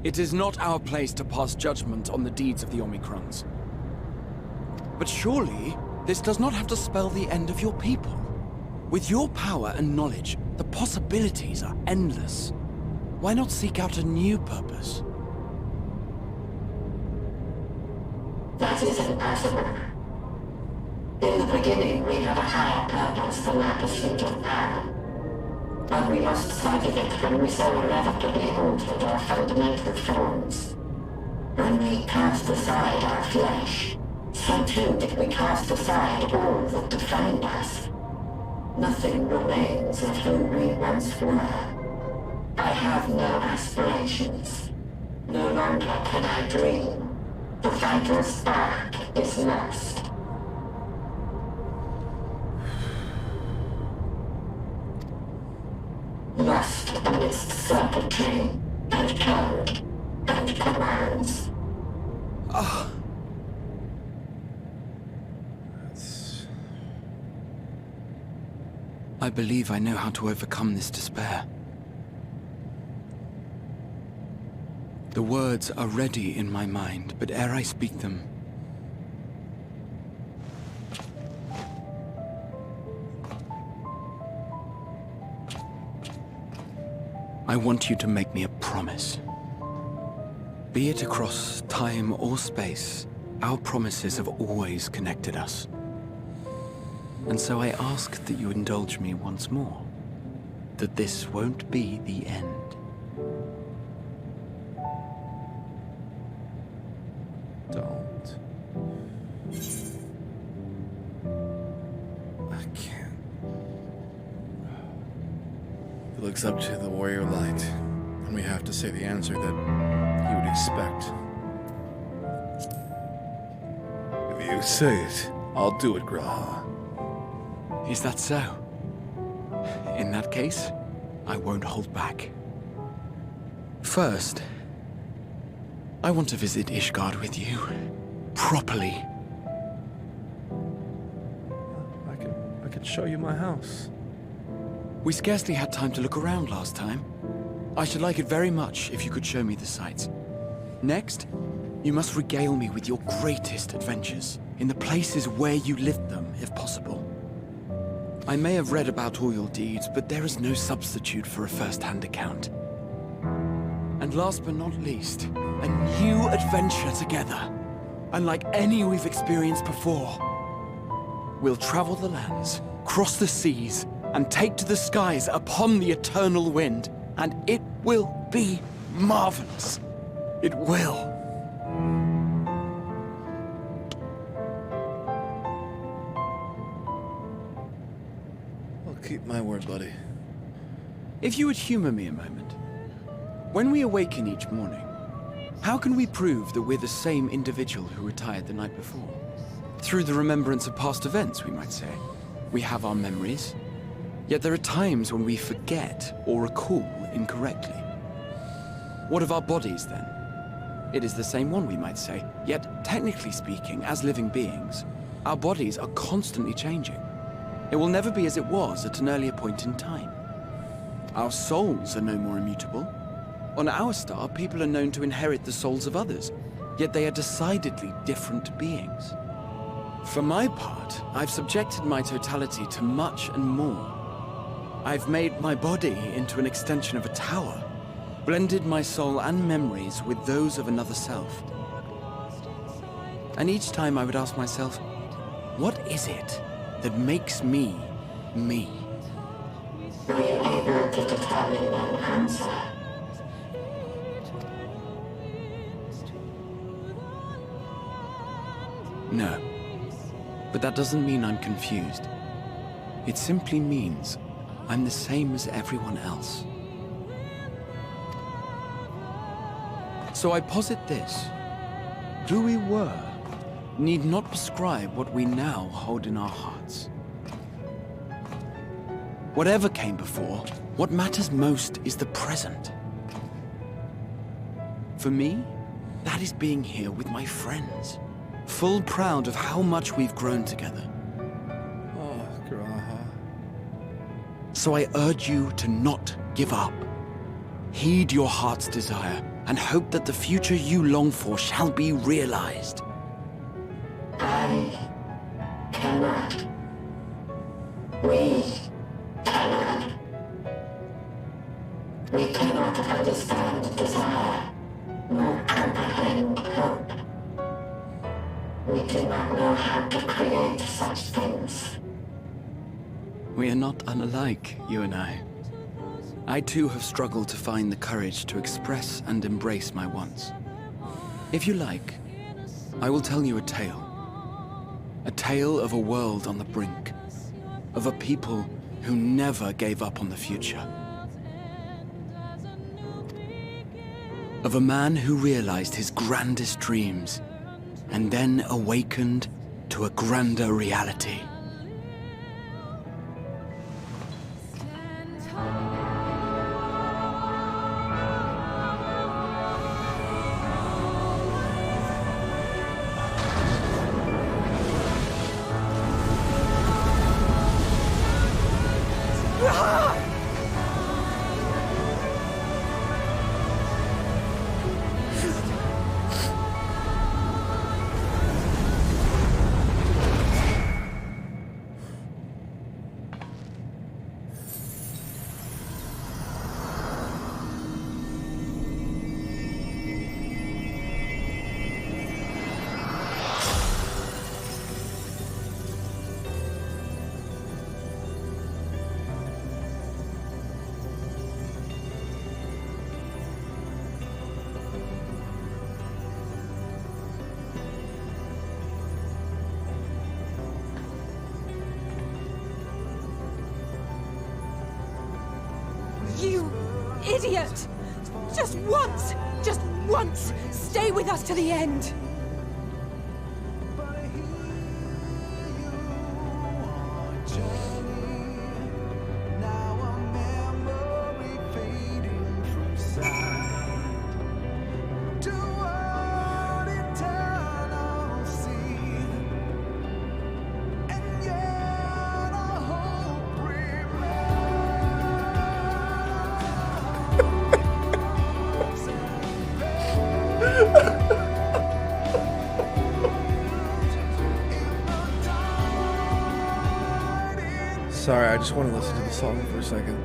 It is not our place to pass judgment on the deeds of the Omicrons. But surely, this does not have to spell the end of your people. With your power and knowledge, the possibilities are endless. Why not seek out a new purpose? That is impossible. In the beginning, we had a higher purpose than our pursuit of power. But we lost sight of it when we so inevitably altered our fundamental forms. When we cast aside our flesh, so too did we cast aside all that defined us. Nothing remains of who we once were. I have no aspirations. No longer can I dream. The vital spark is lost. Lost amidst circuitry, and code, and commands. I believe I know how to overcome this despair. The words are ready in my mind, but ere I speak them, I want you to make me a promise. Be it across time or space, our promises have always connected us. And so I ask that you indulge me once more, that this won't be the end. Don't. I can't. He looks up to the warrior light, and we have to say the answer that he would expect. If you say it, I'll do it, Graha. Is that so? In that case, I won't hold back. First, I want to visit Ishgard with you. Properly. I can show you my house. We scarcely had time to look around last time. I should like it very much if you could show me the sights. Next, you must regale me with your greatest adventures, in the places where you lived them, if possible. I may have read about all your deeds, but there is no substitute for a first-hand account. And last but not least, a new adventure together, unlike any we've experienced before. We'll travel the lands, cross the seas, and take to the skies upon the eternal wind, and it will be marvelous. It will. Keep my word, buddy. If you would humor me a moment. When we awaken each morning, how can we prove that we're the same individual who retired the night before? Through the remembrance of past events, we might say. We have our memories, yet there are times when we forget or recall incorrectly. What of our bodies, then? It is the same one, we might say, yet technically speaking, as living beings, our bodies are constantly changing. It will never be as it was at an earlier point in time. Our souls are no more immutable. On our star, people are known to inherit the souls of others, yet they are decidedly different beings. For my part, I've subjected my totality to much and more. I've made my body into an extension of a tower, blended my soul and memories with those of another self. And each time I would ask myself, what is it that makes me, me? Were you able to determine an answer? No. But that doesn't mean I'm confused. It simply means I'm the same as everyone else. So I posit this. Who we were need not prescribe what we now hold in our hearts. Whatever came before, what matters most is the present. For me, that is being here with my friends, full proud of how much we've grown together. Oh, Graha. So I urge you to not give up. Heed your heart's desire and hope that the future you long for shall be realized. I cannot. We cannot. We cannot understand desire, nor comprehend hope. We do not know how to create such things. We are not unalike, you and I. I too have struggled to find the courage to express and embrace my wants. If you like, I will tell you a tale. A tale of a world on the brink, of a people who never gave up on the future. Of a man who realized his grandest dreams and then awakened to a grander reality. You idiot! Just once, stay with us to the end! Sorry, I just want to listen to the song for a second.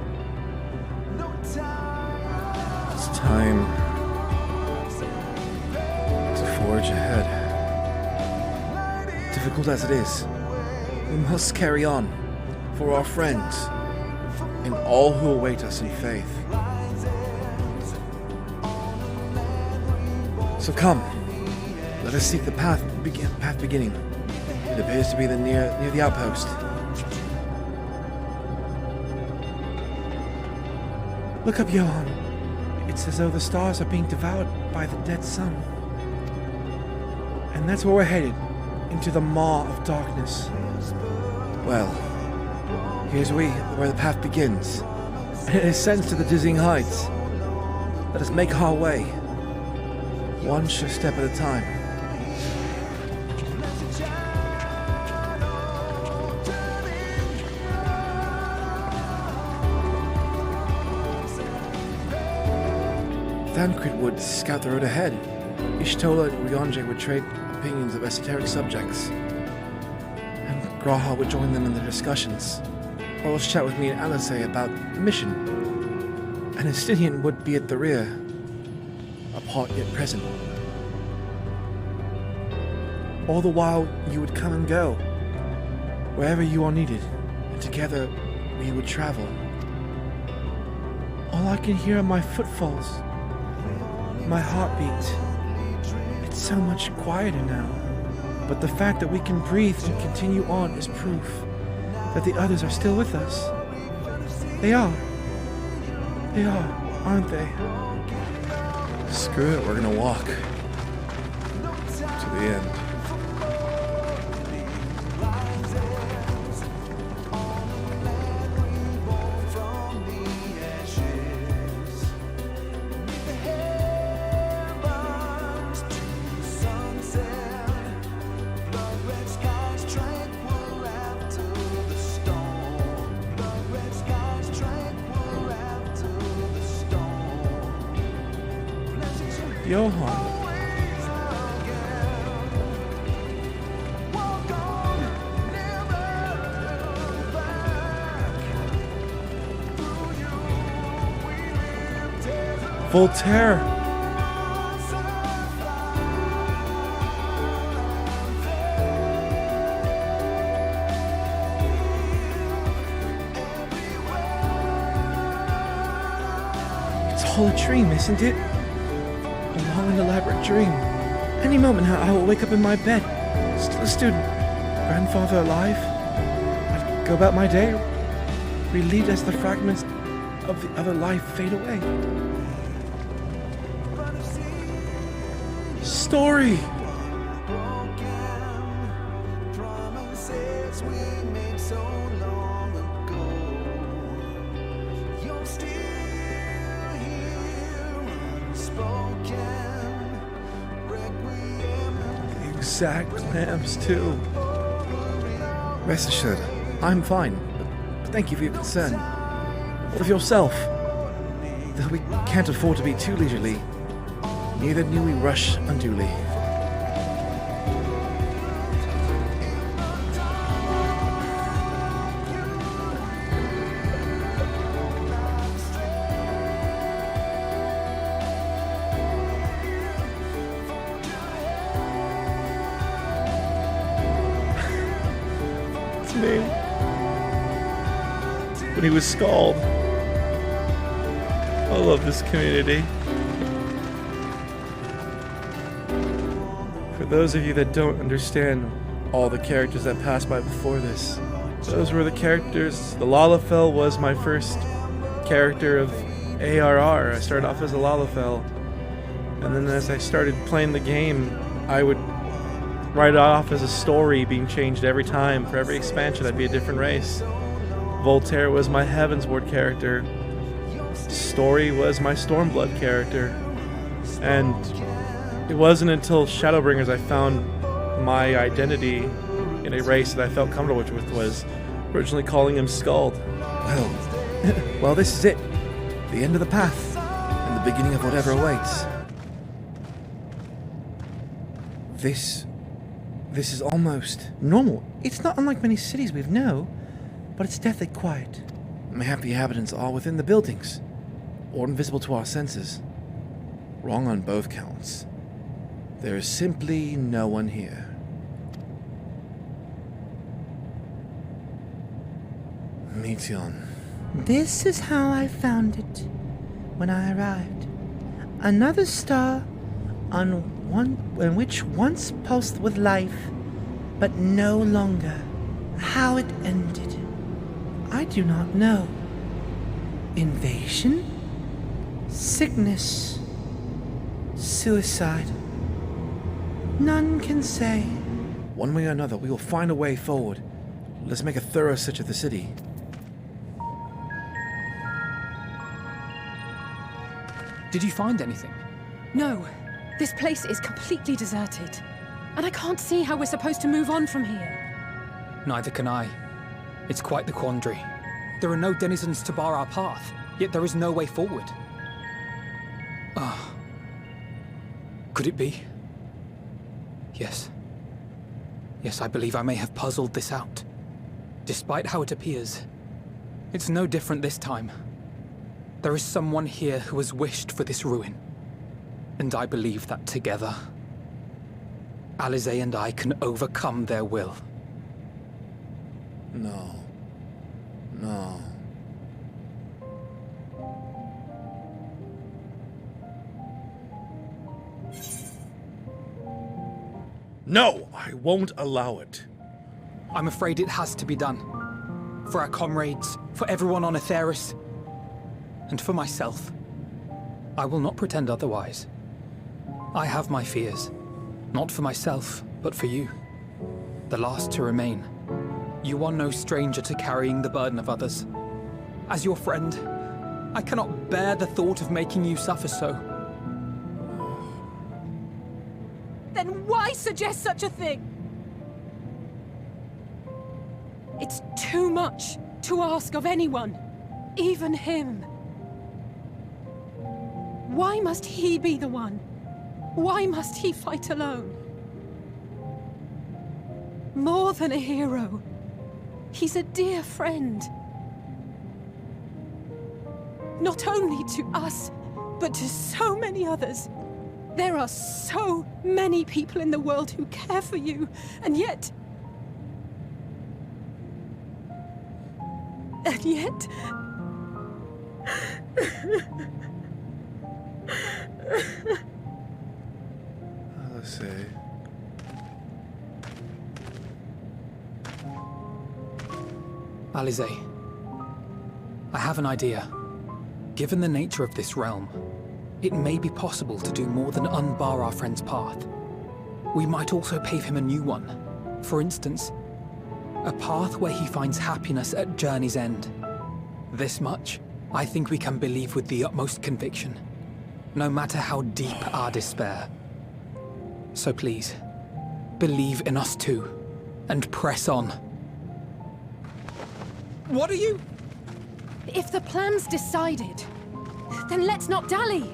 It's time to forge ahead. Difficult as it is, we must carry on for our friends and all who await us in faith. So come, let us seek the path beginning. It appears to be near the outpost. Look up, Johan. It's as though the stars are being devoured by the dead sun. And that's where we're headed, into the maw of darkness. Well, here's where the path begins, and it ascends to the dizzying heights. Let us make our way, one sure step at a time. Thancred would scout the road ahead. Ishtola and Ryonje would trade opinions of esoteric subjects. And Graha would join them in their discussions, or else chat with me and Alice about the mission. And Estinian would be at the rear, apart yet present. All the while you would come and go, wherever you are needed, and together we would travel. All I can hear are my footfalls. My heartbeat. It's so much quieter now. But the fact that we can breathe and continue on is proof that the others are still with us. They are. They are, aren't they? Screw it, we're gonna walk to the end. Johann. Voltaire. It's all a dream, isn't it? A long and elaborate dream. Any moment now I will wake up in my bed, still a student, grandfather alive. I'd go about my day, relieved as the fragments of the other life fade away. Story! The exact clams, too. Rest assured, I'm fine, but thank you for your concern. What of yourself? Though we can't afford to be too leisurely, neither do we rush unduly. It's me. When he was Scald. I love this community. For those of you that don't understand all the characters that passed by before this, those were the characters. The Lalafell was my first character of ARR. I started off as a Lalafell, and then as I started playing the game, I would write it off as a story being changed every time. For every expansion, I'd be a different race. Voltaire was my Heavensward character. Story was my Stormblood character. And it wasn't until Shadowbringers I found my identity in a race that I felt comfortable with, was originally calling him Skald. Well, this is it. The end of the path, and the beginning of whatever awaits. This is almost normal. It's not unlike many cities we know, but it's deathly quiet. Mayhap the inhabitants are within the buildings, or invisible to our senses. Wrong on both counts. There is simply no one here. Meteon. This is how I found it when I arrived. Another star on which once pulsed with life, but no longer. How it ended, I do not know. Invasion? Sickness? Suicide? None can say. One way or another, we will find a way forward. Let's make a thorough search of the city. Did you find anything? No, this place is completely deserted. And I can't see how we're supposed to move on from here. Neither can I. It's quite the quandary. There are no denizens to bar our path, yet there is no way forward. Ah. Could it be? Yes. Yes, I believe I may have puzzled this out. Despite how it appears, it's no different this time. There is someone here who has wished for this ruin. And I believe that together, Alize and I can overcome their will. No. No. No! I won't allow it. I'm afraid it has to be done. For our comrades, for everyone on Aetheris, and for myself. I will not pretend otherwise. I have my fears. Not for myself, but for you. The last to remain. You are no stranger to carrying the burden of others. As your friend, I cannot bear the thought of making you suffer so. Then why suggest such a thing? It's too much to ask of anyone, even him. Why must he be the one? Why must he fight alone? More than a hero, he's a dear friend. Not only to us, but to so many others. There are so many people in the world who care for you, and yet... And yet... Let's see. Alize, I have an idea. Given the nature of this realm, it may be possible to do more than unbar our friend's path. We might also pave him a new one. For instance, a path where he finds happiness at journey's end. This much, I think we can believe with the utmost conviction, no matter how deep our despair. So please, believe in us too, and press on. What are you? If the plan's decided, then let's not dally.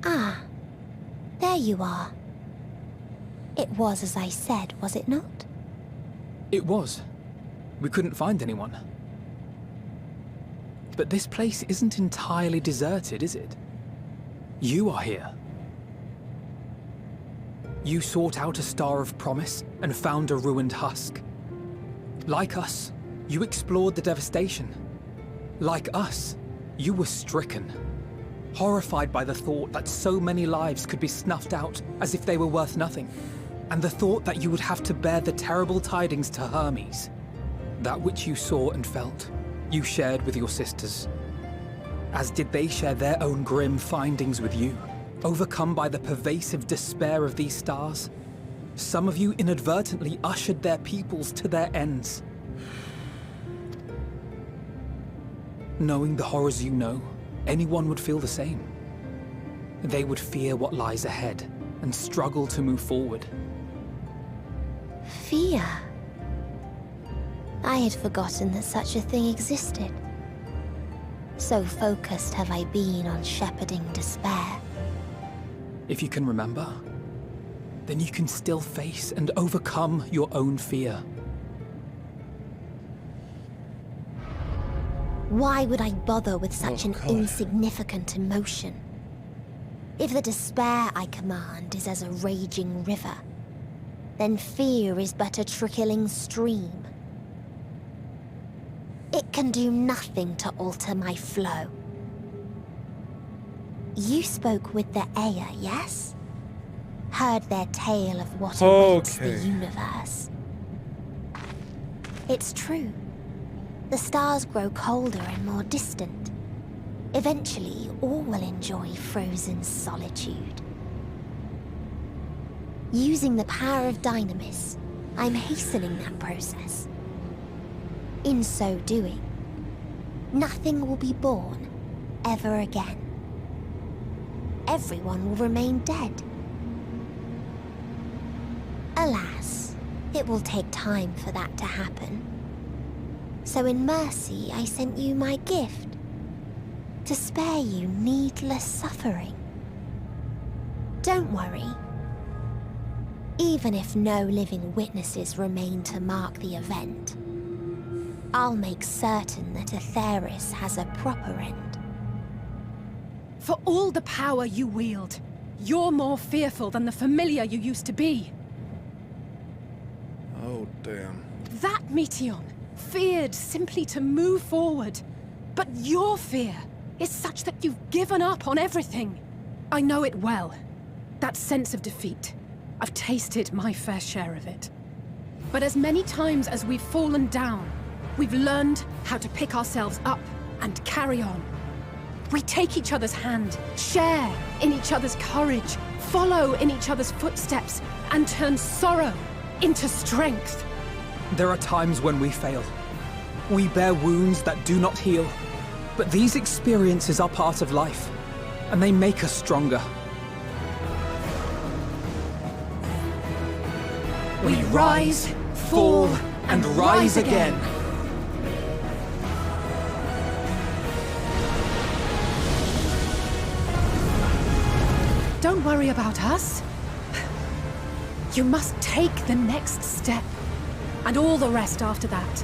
Ah, there you are. It was as I said, was it not? It was. We couldn't find anyone. But this place isn't entirely deserted, is it? You are here. You sought out a star of promise and found a ruined husk. Like us, you explored the devastation. Like us, you were stricken. Horrified by the thought that so many lives could be snuffed out as if they were worth nothing. And the thought that you would have to bear the terrible tidings to Hermes. That which you saw and felt, you shared with your sisters. As did they share their own grim findings with you, overcome by the pervasive despair of these stars. Some of you inadvertently ushered their peoples to their ends. Knowing the horrors you know, anyone would feel the same. They would fear what lies ahead and struggle to move forward. Fear? I had forgotten that such a thing existed. So focused have I been on shepherding despair. If you can remember, then you can still face and overcome your own fear. Why would I bother with such an insignificant emotion? If the despair I command is as a raging river, then fear is but a trickling stream. It can do nothing to alter my flow. You spoke with the Aya, yes? Heard their tale of what awaits the universe. It's true. The stars grow colder and more distant. Eventually, all will enjoy frozen solitude. Using the power of Dynamis, I'm hastening that process. In so doing, nothing will be born ever again. Everyone will remain dead. Alas, it will take time for that to happen. So in mercy, I sent you my gift, to spare you needless suffering. Don't worry. Even if no living witnesses remain to mark the event, I'll make certain that Aetheris has a proper end. For all the power you wield, you're more fearful than the familiar you used to be. Oh, damn. That Meteion feared simply to move forward. But your fear is such that you've given up on everything. I know it well. That sense of defeat. I've tasted my fair share of it. But as many times as we've fallen down, we've learned how to pick ourselves up and carry on. We take each other's hand, share in each other's courage, follow in each other's footsteps, and turn sorrow into strength. There are times when we fail. We bear wounds that do not heal. But these experiences are part of life, and they make us stronger. We rise, fall, and rise again. Don't worry about us. You must take the next step, and all the rest after that.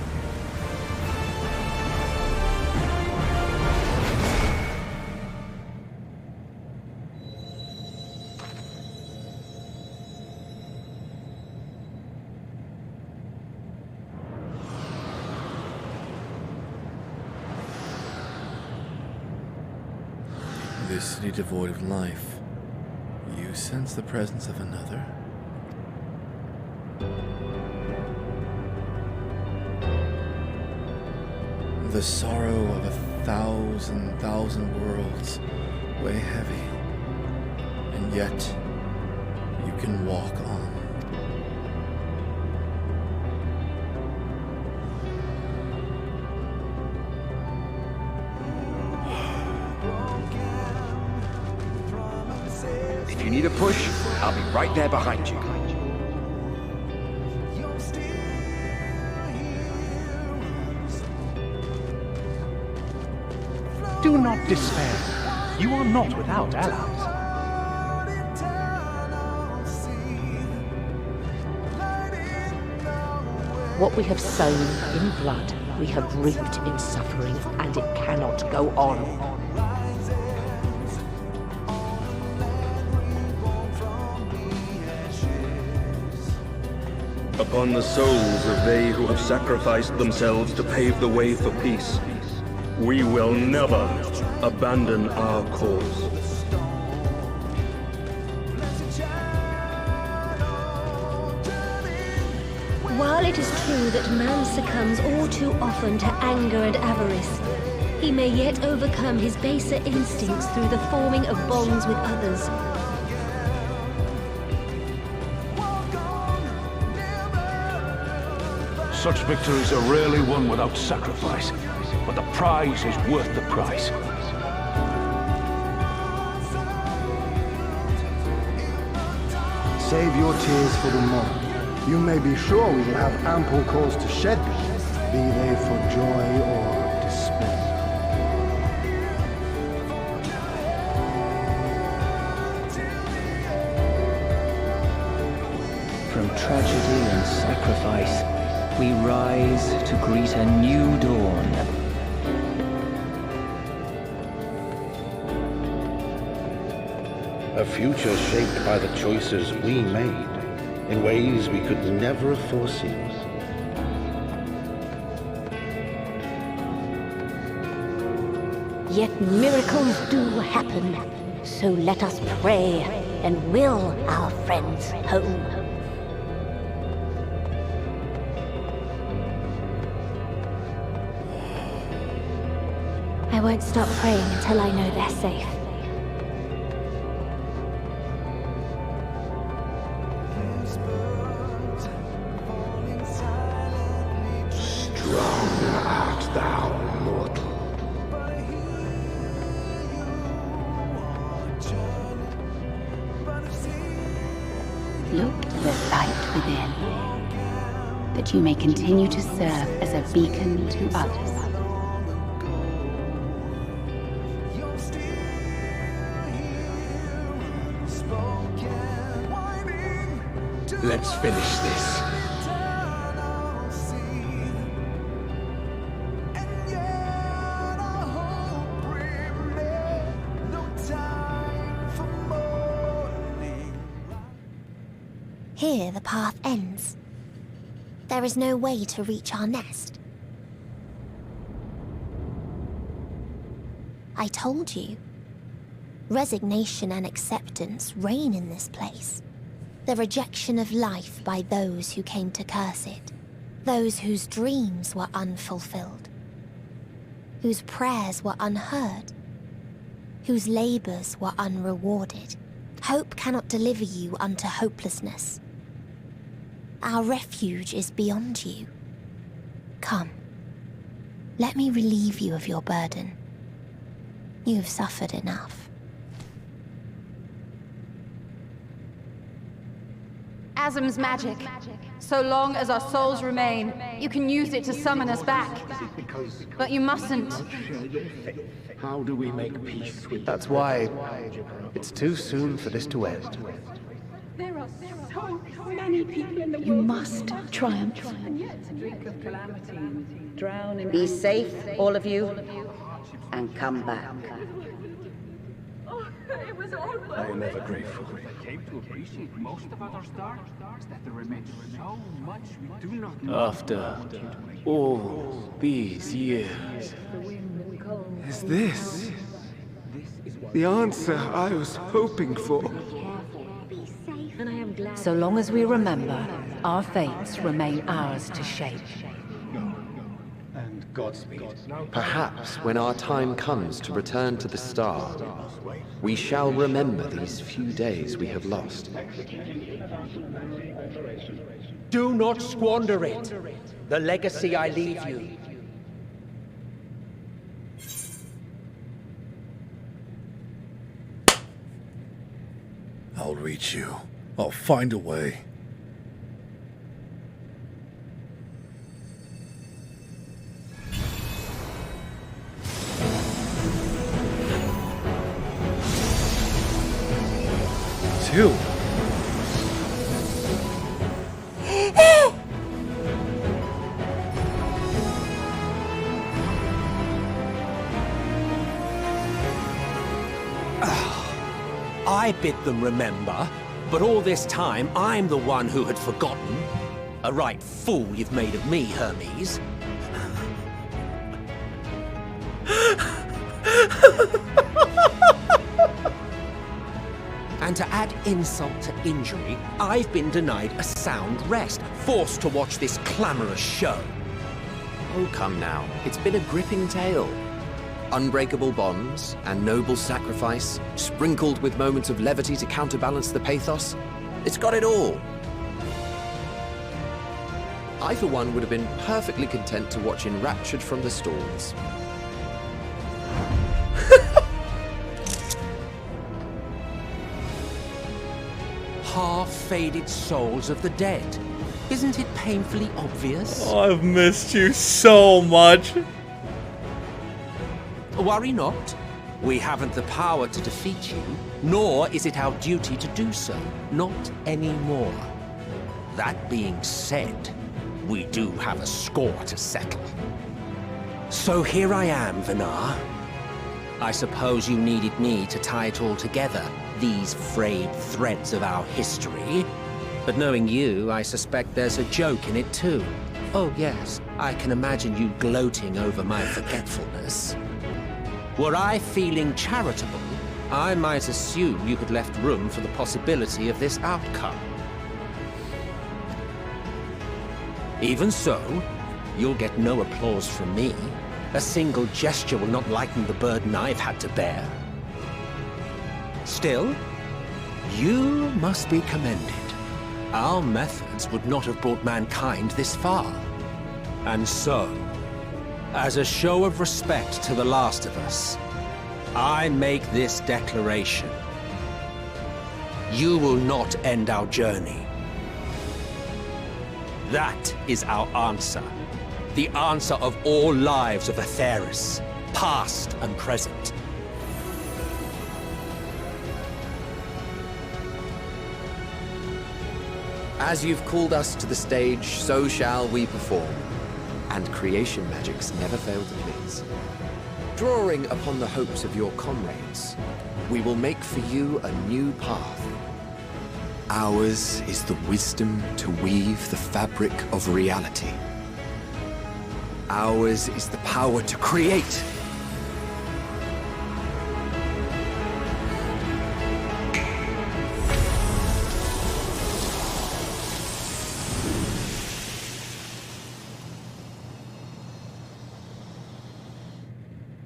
This city devoid of life, you sense the presence of another? The sorrow of 1,000 worlds weigh heavy, and yet you can walk on. If you need a push, I'll be right there behind you. Do not despair. You are not without allies. What we have sown in blood, we have reaped in suffering, and it cannot go on. Upon the souls of they who have sacrificed themselves to pave the way for peace, we will never abandon our cause. While it is true that man succumbs all too often to anger and avarice, he may yet overcome his baser instincts through the forming of bonds with others. Such victories are rarely won without sacrifice, but the prize is worth the price. Save your tears for the morrow. You may be sure we will have ample cause to shed them, be they for joy or despair. From tragedy and sacrifice, we rise to greet a new dawn. A future shaped by the choices we made in ways we could never have foreseen. Yet miracles do happen, so let us pray and will our friends home. I won't stop praying until I know they're safe. Strong art thou, mortal. Look to the light within, that you may continue to serve as a beacon to others. Let's finish this. Here the path ends. There is no way to reach our nest. I told you. Resignation and acceptance reign in this place. The rejection of life by those who came to curse it. Those whose dreams were unfulfilled. Whose prayers were unheard. Whose labors were unrewarded. Hope cannot deliver you unto hopelessness. Our refuge is beyond you. Come. Let me relieve you of your burden. You have suffered enough. Asm's magic. So long as our souls remain, you can use it to summon us back. But you mustn't. How do we make peace with That's why it's too soon for this to end. There are so many people in the world. You must triumph. Be safe, all of you, and come back. I am ever grateful. Came to appreciate most about our star is that there remains so much we do not know. After all these years, Is this the answer I was hoping for? So long as we remember, our fates remain ours to shape. And Godspeed. Perhaps when our time comes to return to the star, we shall remember these few days we have lost. Do not squander it. The legacy I leave you. I'll reach you. I'll find a way. Two. I bid them remember, but all this time I'm the one who had forgotten. A right fool you've made of me, Hermes. And to add insult to injury, I've been denied a sound rest, forced to watch this clamorous show. Oh, come now. It's been a gripping tale. Unbreakable bonds and noble sacrifice, sprinkled with moments of levity to counterbalance the pathos. It's got it all. I, for one, would have been perfectly content to watch enraptured from the stalls. Half-faded souls of the dead. Isn't it painfully obvious? Oh, I've missed you so much. Worry not. We haven't the power to defeat you, nor is it our duty to do so. Not anymore. That being said, we do have a score to settle. So here I am, Vinar. I suppose you needed me to tie it all together, these frayed threads of our history. But knowing you, I suspect there's a joke in it too. Oh yes, I can imagine you gloating over my forgetfulness. Were I feeling charitable, I might assume you had left room for the possibility of this outcome. Even so, you'll get no applause from me. A single gesture will not lighten the burden I've had to bear. Still, you must be commended. Our methods would not have brought mankind this far. And so, as a show of respect to the last of us, I make this declaration. You will not end our journey. That is our answer. The answer of all lives of Aetheris, past and present. As you've called us to the stage, so shall we perform. And creation magics never fail to please. Drawing upon the hopes of your comrades, we will make for you a new path. Ours is the wisdom to weave the fabric of reality. Ours is the power to create.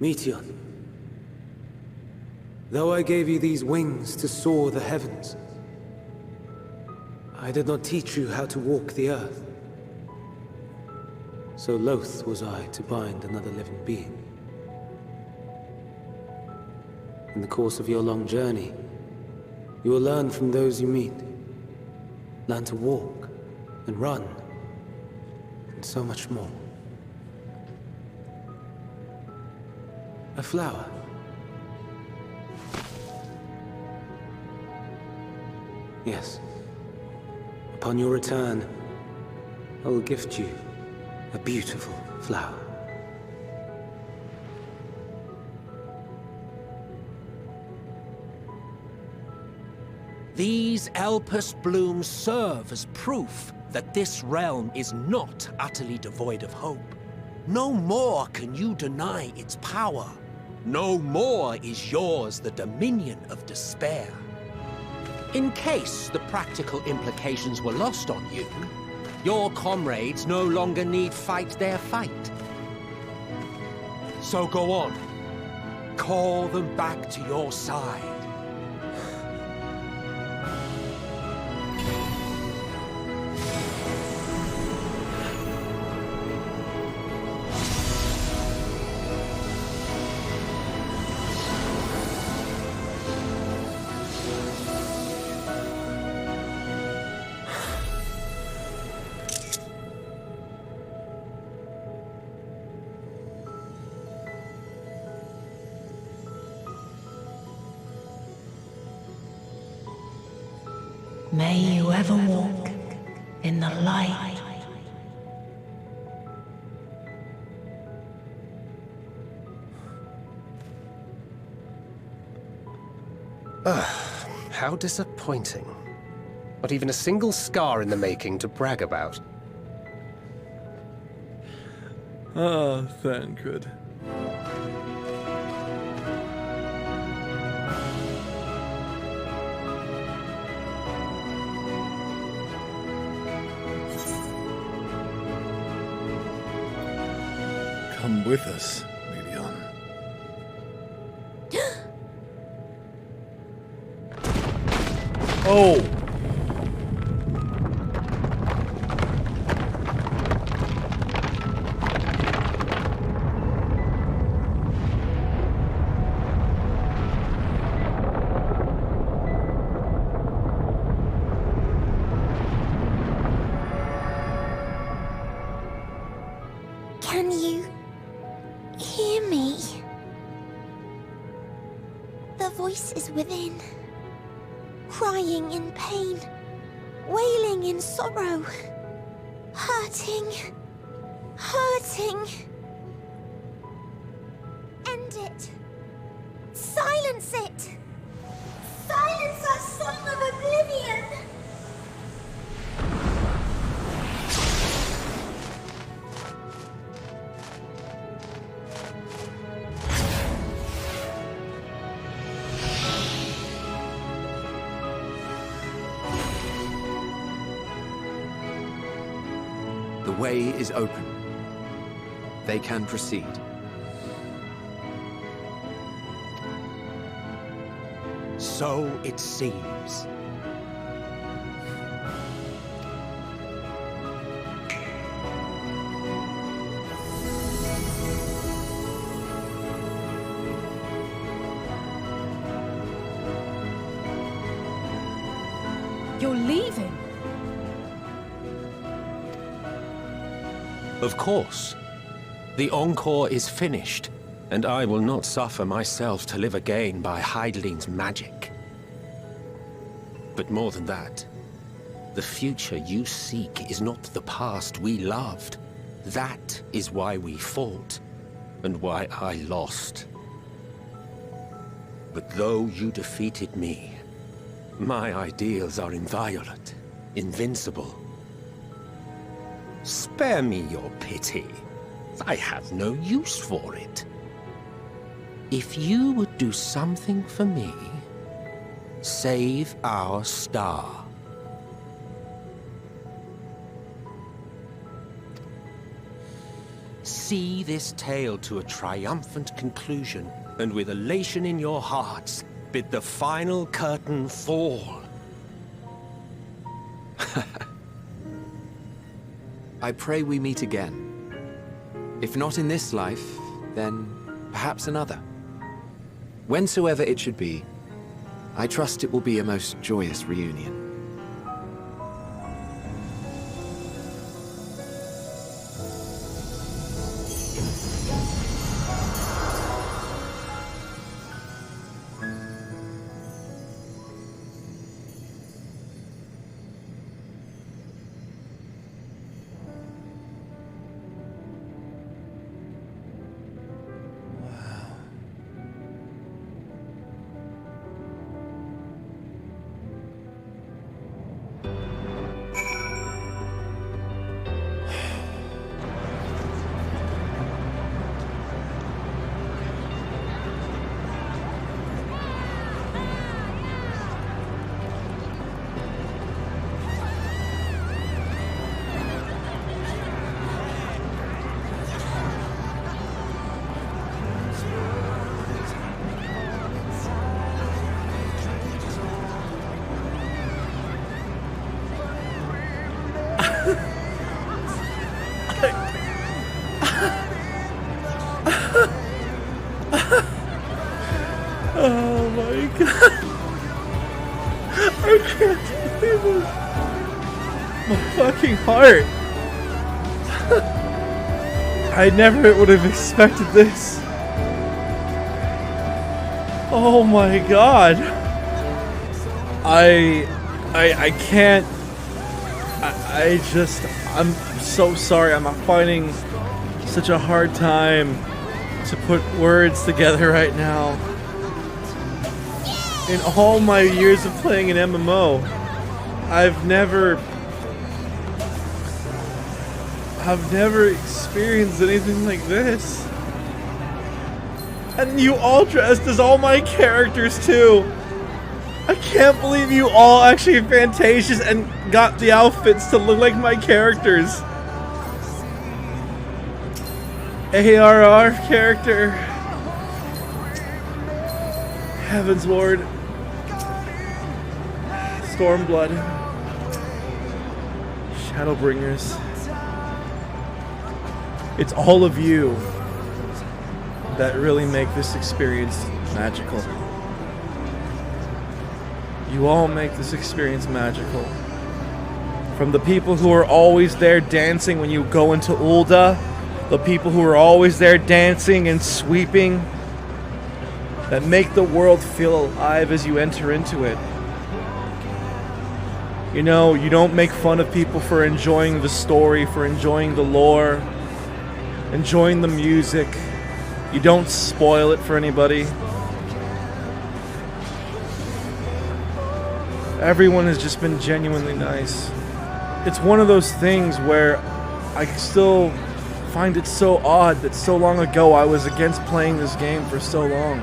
Meteon, though I gave you these wings to soar the heavens, I did not teach you how to walk the earth. So loath was I to bind another living being. In the course of your long journey, you will learn from those you meet. learn to walk and run, and so much more. A flower. Yes. Upon your return, I will gift you a beautiful flower. These Elpis blooms serve as proof that this realm is not utterly devoid of hope. No more can you deny its power. No more is yours the dominion of despair. In case the practical implications were lost on you, your comrades no longer need fight their fight. So go on. Call them back to your side. May you ever walk in the light. How disappointing. Not even a single scar in the making to brag about. Ah, Thancred. Come with us, Leon. Oh! Can you hear me? The voice is within, crying in pain, wailing in sorrow, hurting, hurting. End it. Silence it. Silence our song of oblivion. The way is open. They can proceed. So it seems. You're leaving? Of course. The encore is finished, and I will not suffer myself to live again by Heideling's magic. But more than that, the future you seek is not the past we loved. That is why we fought, and why I lost. But though you defeated me, my ideals are inviolate, invincible. Spare me your pity. I have no use for it. If you would do something for me, save our star. See this tale to a triumphant conclusion, and with elation in your hearts, bid the final curtain fall. I pray we meet again. If not in this life, then perhaps another. Whensoever it should be, I trust it will be a most joyous reunion. can't believe it. My fucking heart. I never would have expected this. Oh my god. I can't. I'm so sorry. I'm finding such a hard time to put words together right now. In all my years of playing an MMO, I've never experienced anything like this. And you all dressed as all my characters too. I can't believe you all actually fantasias and got the outfits to look like my characters. ARR character. Heaven's Lord. Stormblood. Shadowbringers. It's all of you that really make this experience magical. You all make this experience magical. From the people who are always there dancing when you go into Ul'dah, the people who are always there dancing and sweeping, that make the world feel alive as you enter into it. You know, you don't make fun of people for enjoying the story, for enjoying the lore, enjoying the music. You don't spoil it for anybody. Everyone has just been genuinely nice. It's one of those things where I still find it so odd that so long ago I was against playing this game for so long.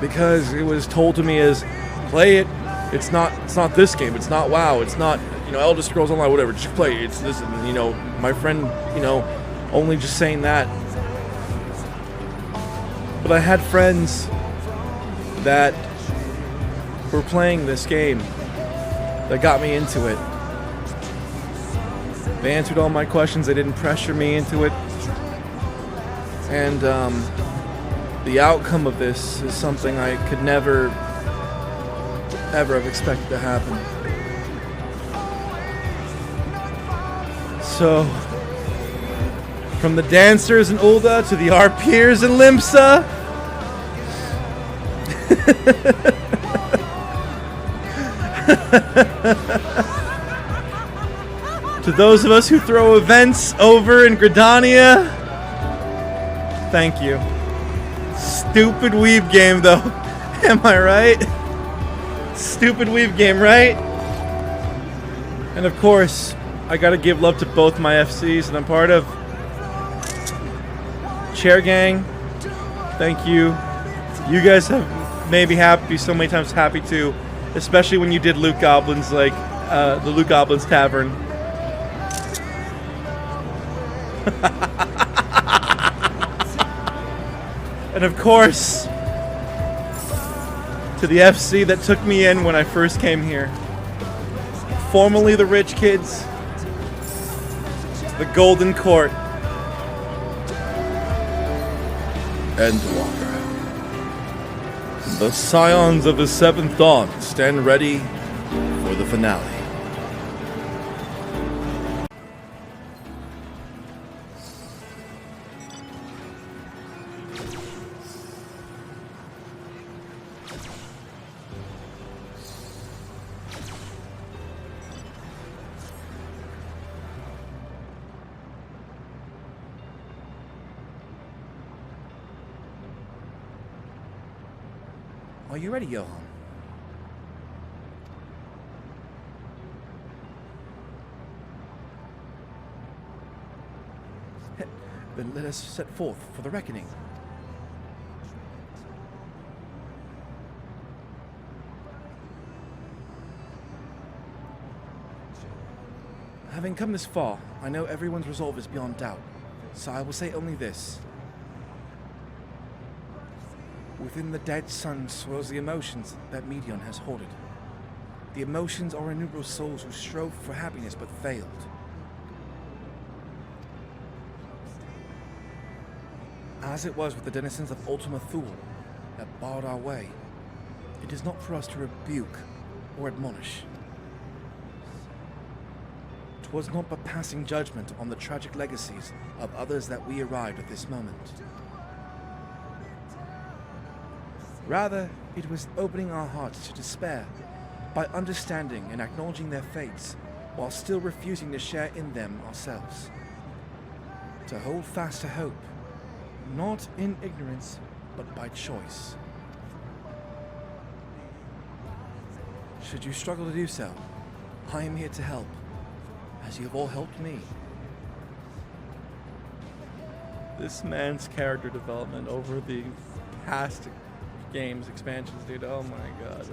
Because it was told to me as, play it, it's not this game, it's not WoW, it's not, you know, Elder Scrolls Online, whatever, just play it, it's this, and, you know, my friend, you know, only just saying that. But I had friends that were playing this game that got me into it. They answered all my questions, they didn't pressure me into it. And the outcome of this is something I could never, ever have expected to happen. So, from the dancers in Ul'dah to the our peers in Limsa, to those of us who throw events over in Gridania, thank you. Stupid weeb game though, am I right? Stupid weeb game, right? And of course, I gotta give love to both my FCs that I'm part of. Chair Gang, thank you. You guys have made me happy so many times, happy too. Especially when you did Loot Goblins, like the Loot Goblins Tavern. And of course, to the FC that took me in when I first came here. Formerly the Rich Kids, the Golden Court. Endwalker. The Scions of the Seventh Dawn stand ready for the finale. Are you ready, Johan? Then let us set forth for the reckoning. Having come this far, I know everyone's resolve is beyond doubt, so I will say only this. Within the dead sun swirls the emotions that Medion has hoarded. The emotions are innumerable souls who strove for happiness but failed. As it was with the denizens of Ultima Thule that barred our way, it is not for us to rebuke or admonish. 'Twas not but passing judgment on the tragic legacies of others that we arrived at this moment. Rather, it was opening our hearts to despair by understanding and acknowledging their fates while still refusing to share in them ourselves. To hold fast to hope, not in ignorance, but by choice. Should you struggle to do so, I am here to help, as you have all helped me. This man's character development over the past games, expansions, dude. Oh my god.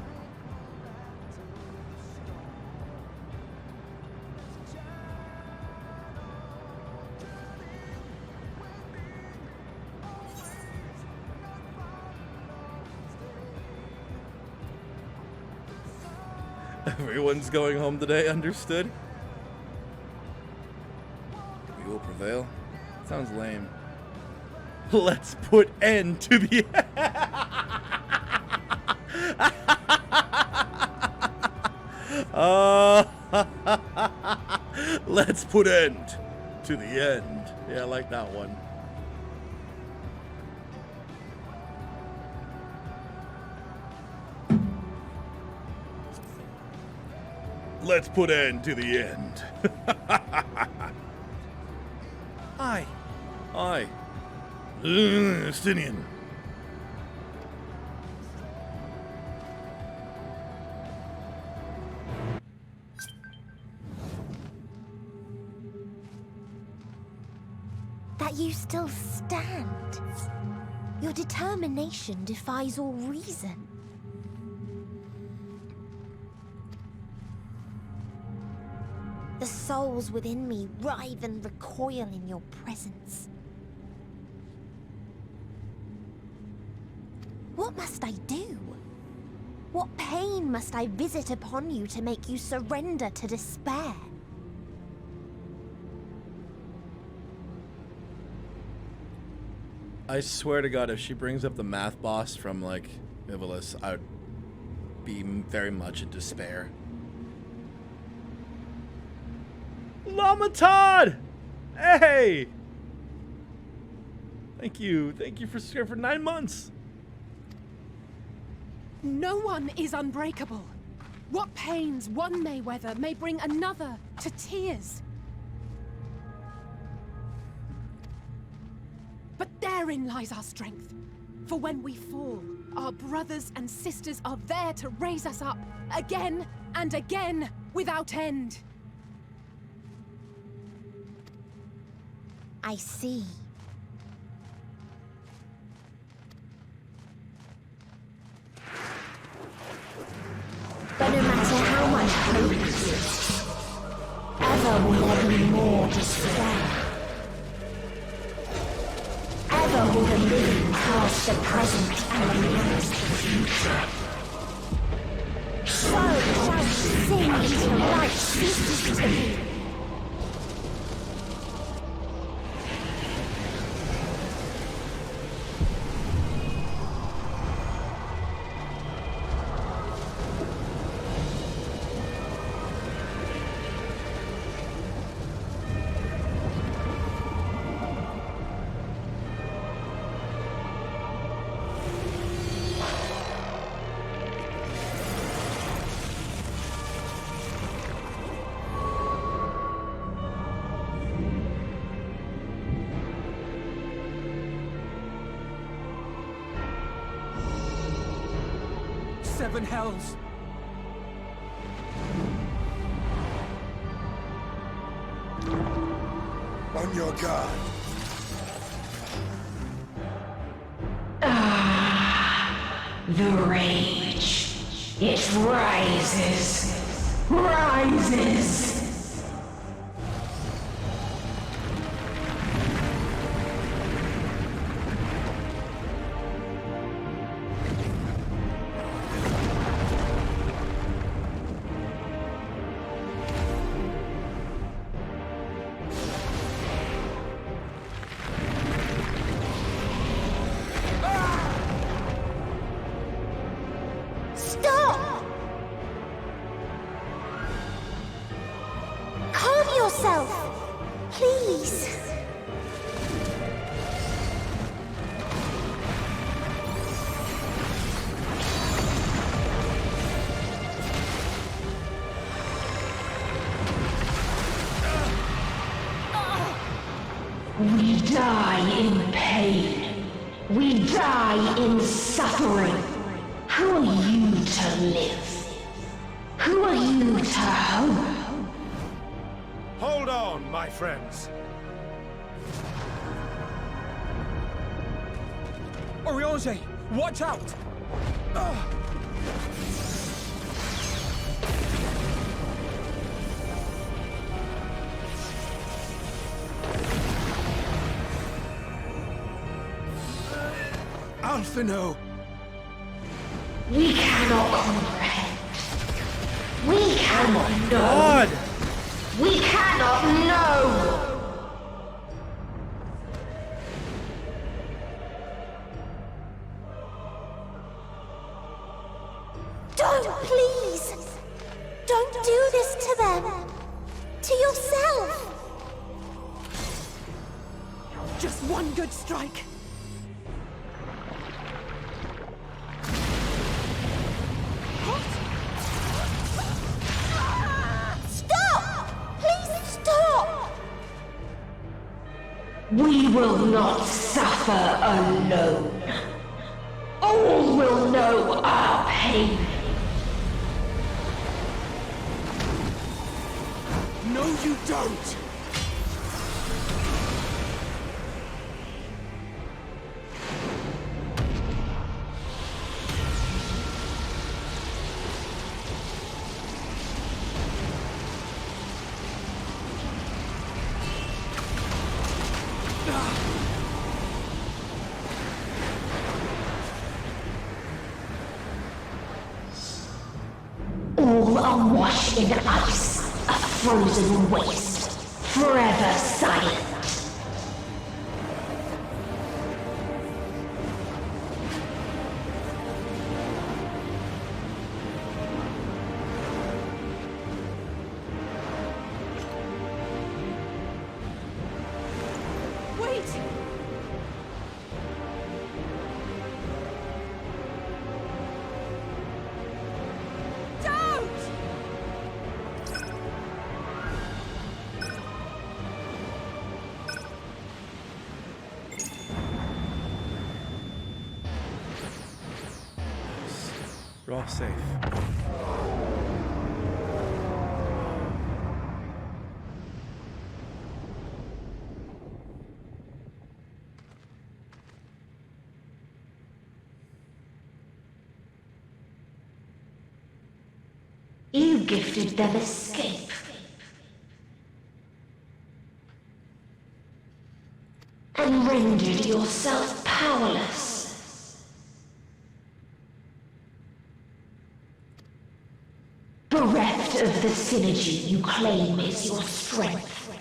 Everyone's going home today, understood? We will prevail. Sounds lame. Let's put end to the let's put end to the end. Yeah, I like that one. Let's put end to the end. Aye. Aye. Stinian. That you still stand. Your determination defies all reason. The souls within me writhe and recoil in your presence. What must I do? What pain must I visit upon you to make you surrender to despair? I swear to God, if she brings up the math boss from, like, Ivalice, I would be very much in despair. Llama Todd! Hey! Thank you for subscribing for 9 months. No one is unbreakable. What pains one may weather may bring another to tears. But therein lies our strength. For when we fall, our brothers and sisters are there to raise us up again and again without end. I see. But no matter how much hope exists, ever will there be more despair. Ever will the living cast the present and the past the future. So shall sing until light ceases to be. Seven hells. On your guard. The rage. It rises. Rises. yourself. Please. We die in pain. We die in suffering. Who are you to live? Who are you to hope? Hold on, my friends. Oriange, watch out! Alphino! We cannot comprehend. We cannot know. God! We cannot know! Don't, please! Don't do this to them! To yourself! Just one good strike. Stop! Please stop! We will not suffer alone. All will know our pain. No, you don't! All are washed in ice, a frozen waste, forever silent. Wait! We're all safe. You gifted them escape. And rendered yourself powerless. Bereft of the synergy you claim is your strength.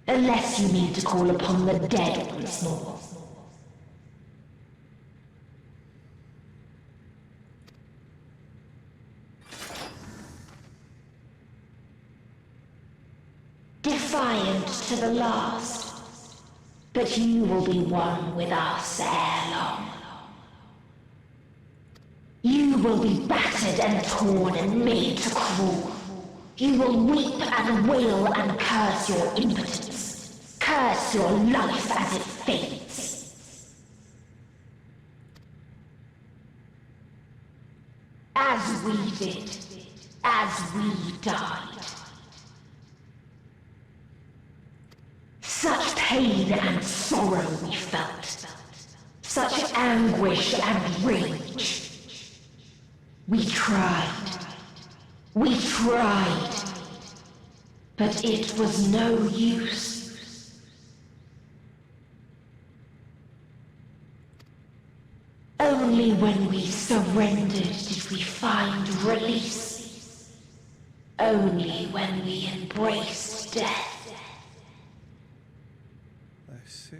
Unless you need to call upon the dead once more. Defiant to the last, but you will be one with us ere long. You will be battered and torn and made to crawl. You will weep and wail and curse your impotence, curse your life as it fades. As we did, as we died. Such pain and sorrow we felt, such anguish and rage. We tried, but it was no use. Only when we surrendered did we find release. Only when we embraced death. I see.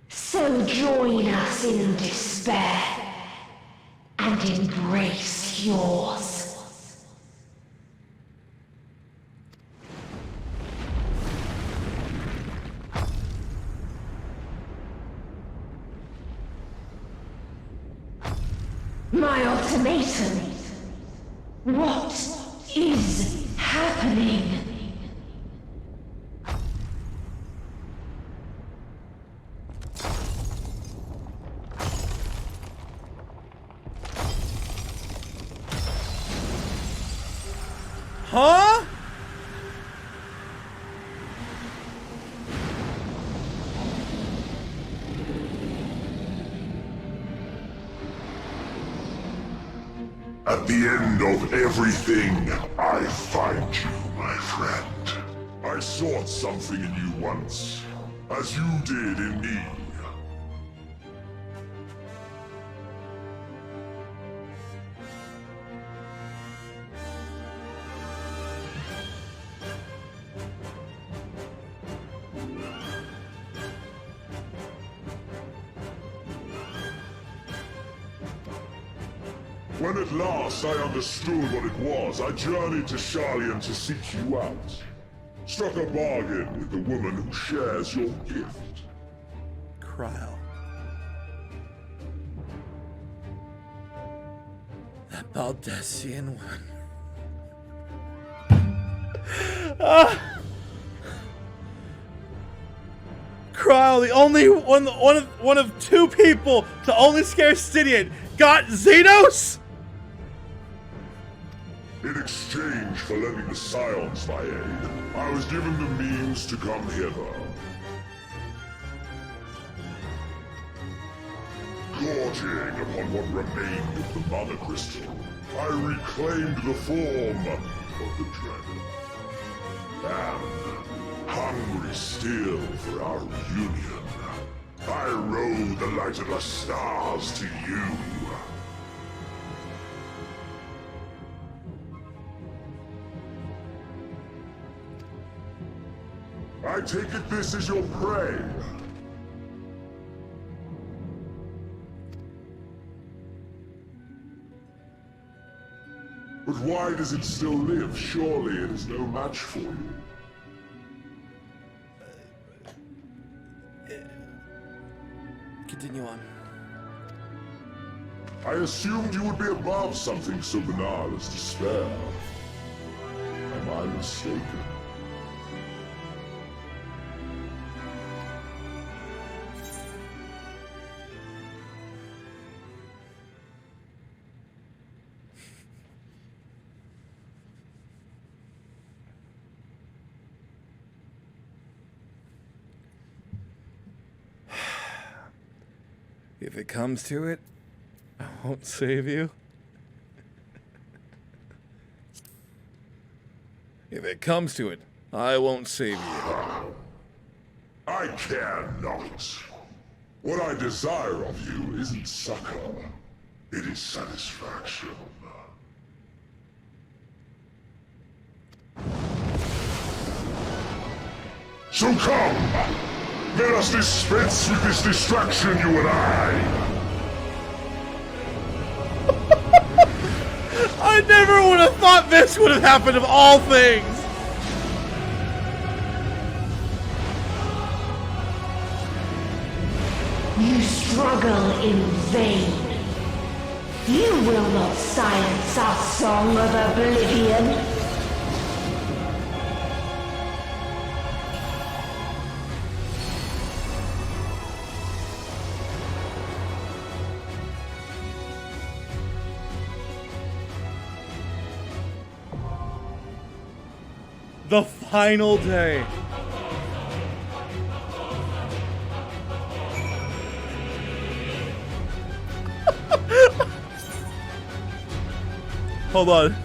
So join us in despair and embrace is yours. My ultimatum. What is happening? Huh? At the end of everything, I find you, my friend. I sought something in you once, as you did in me. When at last I understood what it was, I journeyed to Sharlayan to seek you out. Struck a bargain with the woman who shares your gift. Cryle. That Baldessian one. Cryle, the only one of two people to only scare Stydian, got Xenos? In exchange for lending the Scions my aid, I was given the means to come hither. Gorging upon what remained of the Mother Crystal, I reclaimed the form of the Dragon. And, hungry still for our reunion, I rode the light of the stars to you. I take it this is your prey. But why does it still live? Surely it is no match for you. Continue on. I assumed you would be above something so banal as despair. Am I mistaken? If it comes to it, I won't save you. If it comes to it, I won't save you. I care not. What I desire of you isn't succor, it is satisfaction. So come! Let us dispense with this distraction, you and I! I never would have thought this would have happened of all things! You struggle in vain. You will not silence our song of oblivion. The final day. Hold on.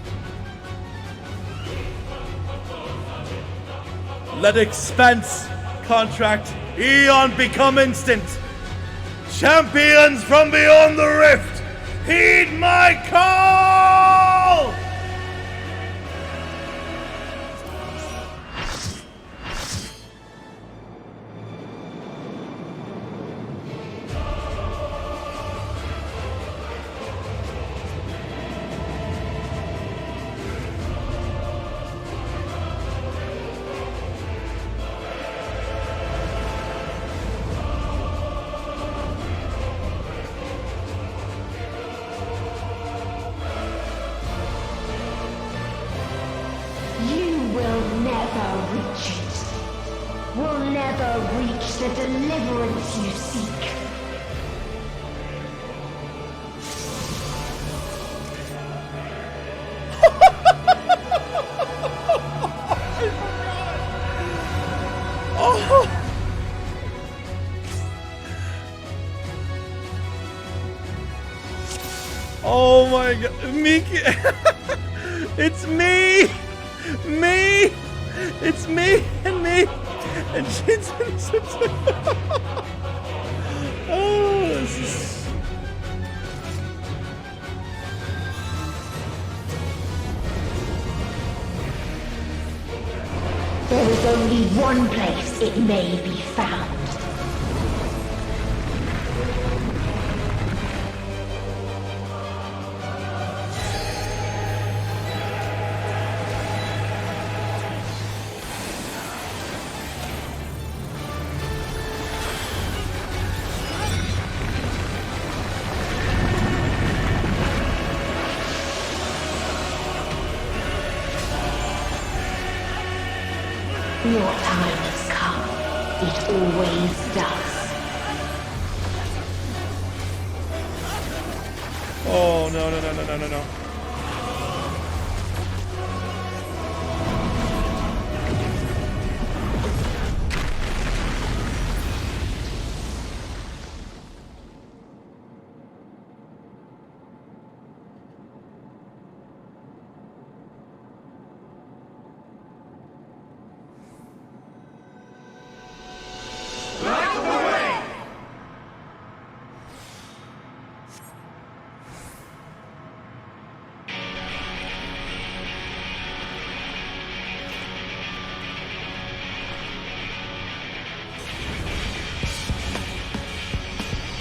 Let expense contract Eon become instant. Champions from beyond the rift, heed my call! the deliverance you seek. Oh my god, Miki! It's me! Me! It's me and me! And Shinsen. Oh, this is... There is only one place it may be found. Your time has come. It always does. Oh, no.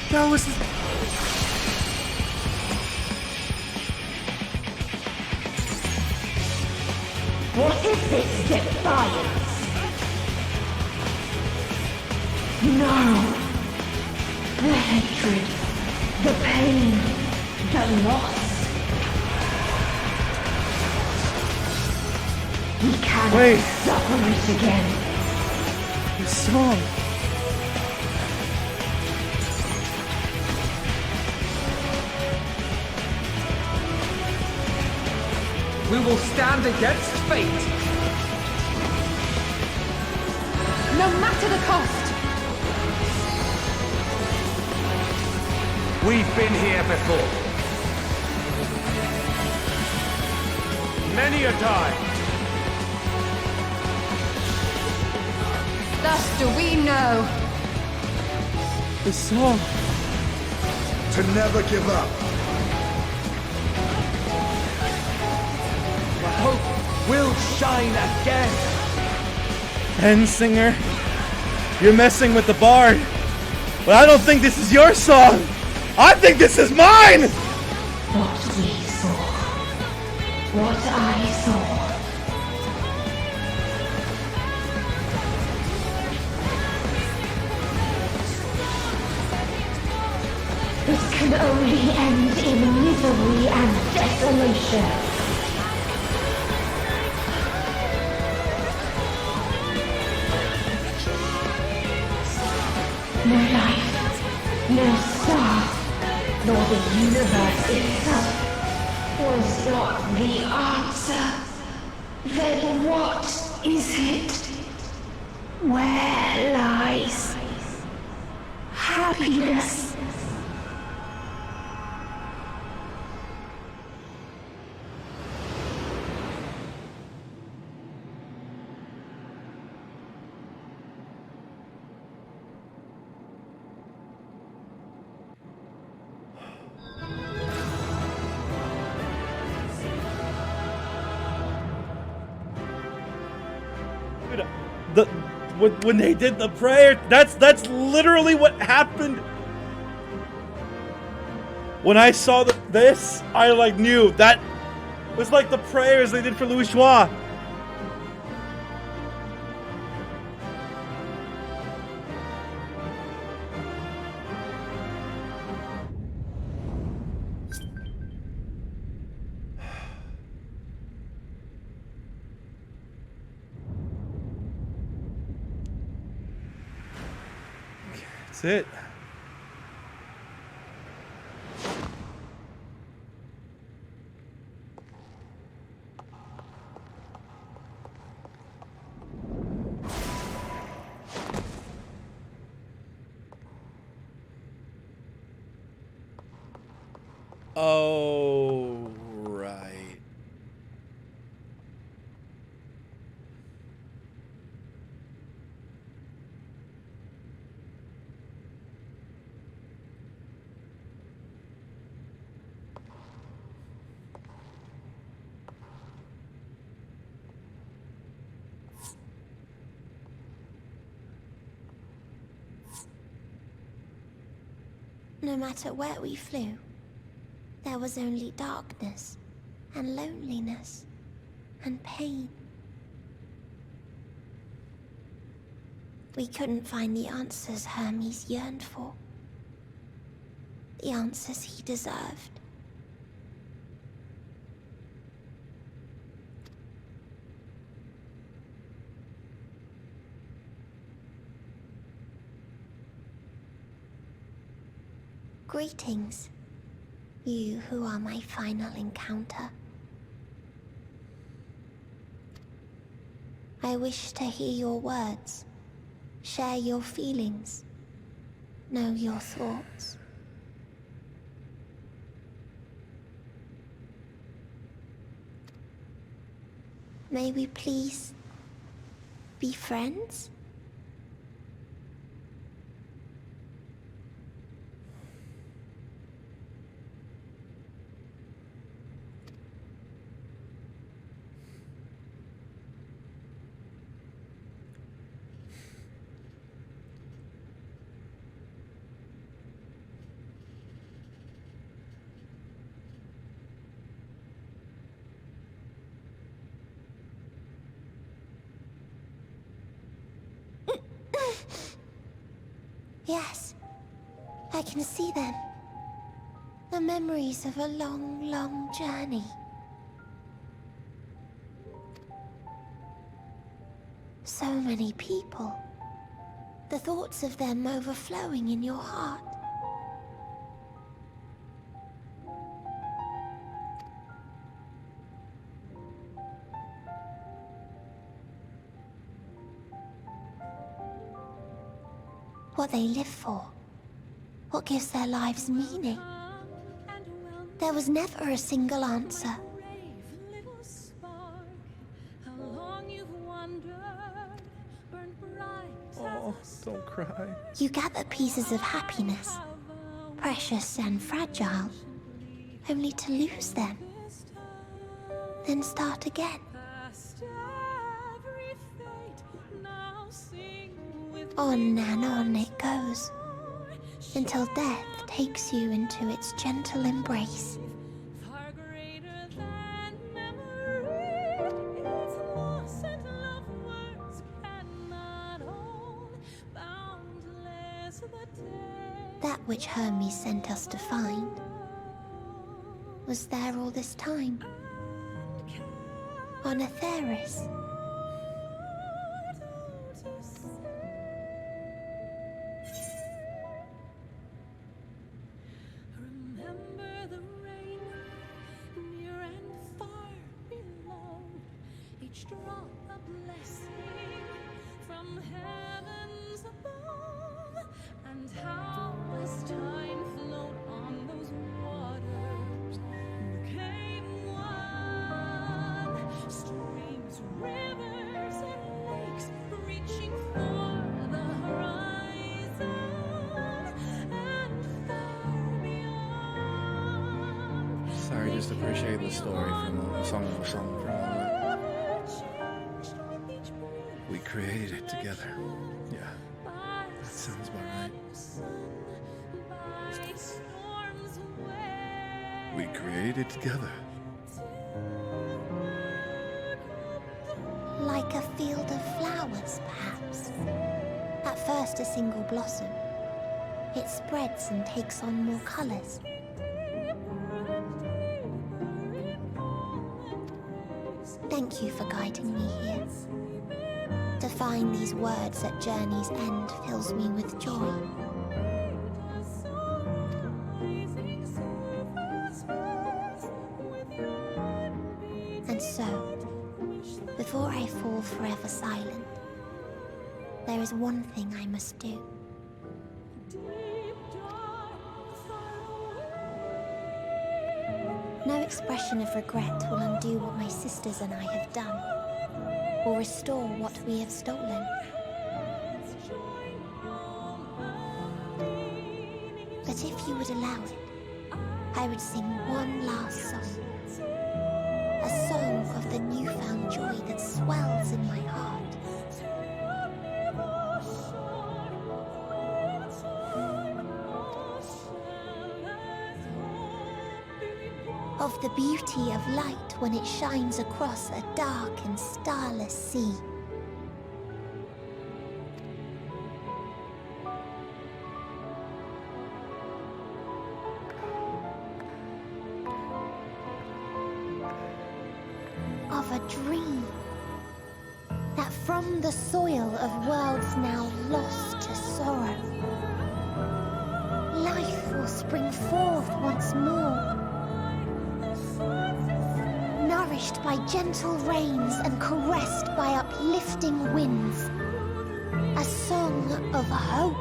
That was... What is this defiance? No. The hatred, the pain, the loss. We cannot suffer it again. The song. We will stand against fate. No matter the cost. We've been here before. Many a time. Thus do we know. The song. To never give up. Hope will shine again. Singer, you're messing with the bard. But I don't think this is your song. I think this is mine! What we saw. What I saw. This can only end in misery and desolation. No life, no star, nor the universe itself was not the answer. Then what is it? Where lies happiness? When they did the prayer, that's literally what happened. When I saw this, I like knew that was like the prayers they did for Louis Schwa. That's it. Oh, right. No matter where we flew, there was only darkness, and loneliness, and pain. We couldn't find the answers Hermes yearned for. The answers he deserved. Greetings, you who are my final encounter. I wish to hear your words, share your feelings, know your thoughts. May we please be friends? Yes, I can see them. The memories of a long, long journey. So many people. The thoughts of them overflowing in your heart. What they live for. What gives their lives meaning. There was never a single answer. Oh, don't cry. You gather pieces of happiness, precious and fragile, only to lose them. Then start again. On and on it goes, until death takes you into its gentle embrace. That which Hermes sent us to find was there all this time, on Atheris. Sorry, just appreciate the story from a song for a moment. We created it together. Yeah, that sounds about right. We created it together. Like a field of flowers, perhaps. At first a single blossom. It spreads and takes on more colors. Thank you for guiding me here. To find these words at journey's end fills me with joy. Before I fall forever silent, there is one thing I must do. No expression of regret will undo what my sisters and I have done, or restore what we have stolen. But if you would allow it, I would sing one last song. A song of the newfound joy that swells in my heart. Of the beauty of light when it shines across a dark and starless sea. Of a dream that from the soil of worlds now lost to sorrow, life will spring forth once more. Nourished by gentle rains and caressed by uplifting winds. A song of hope.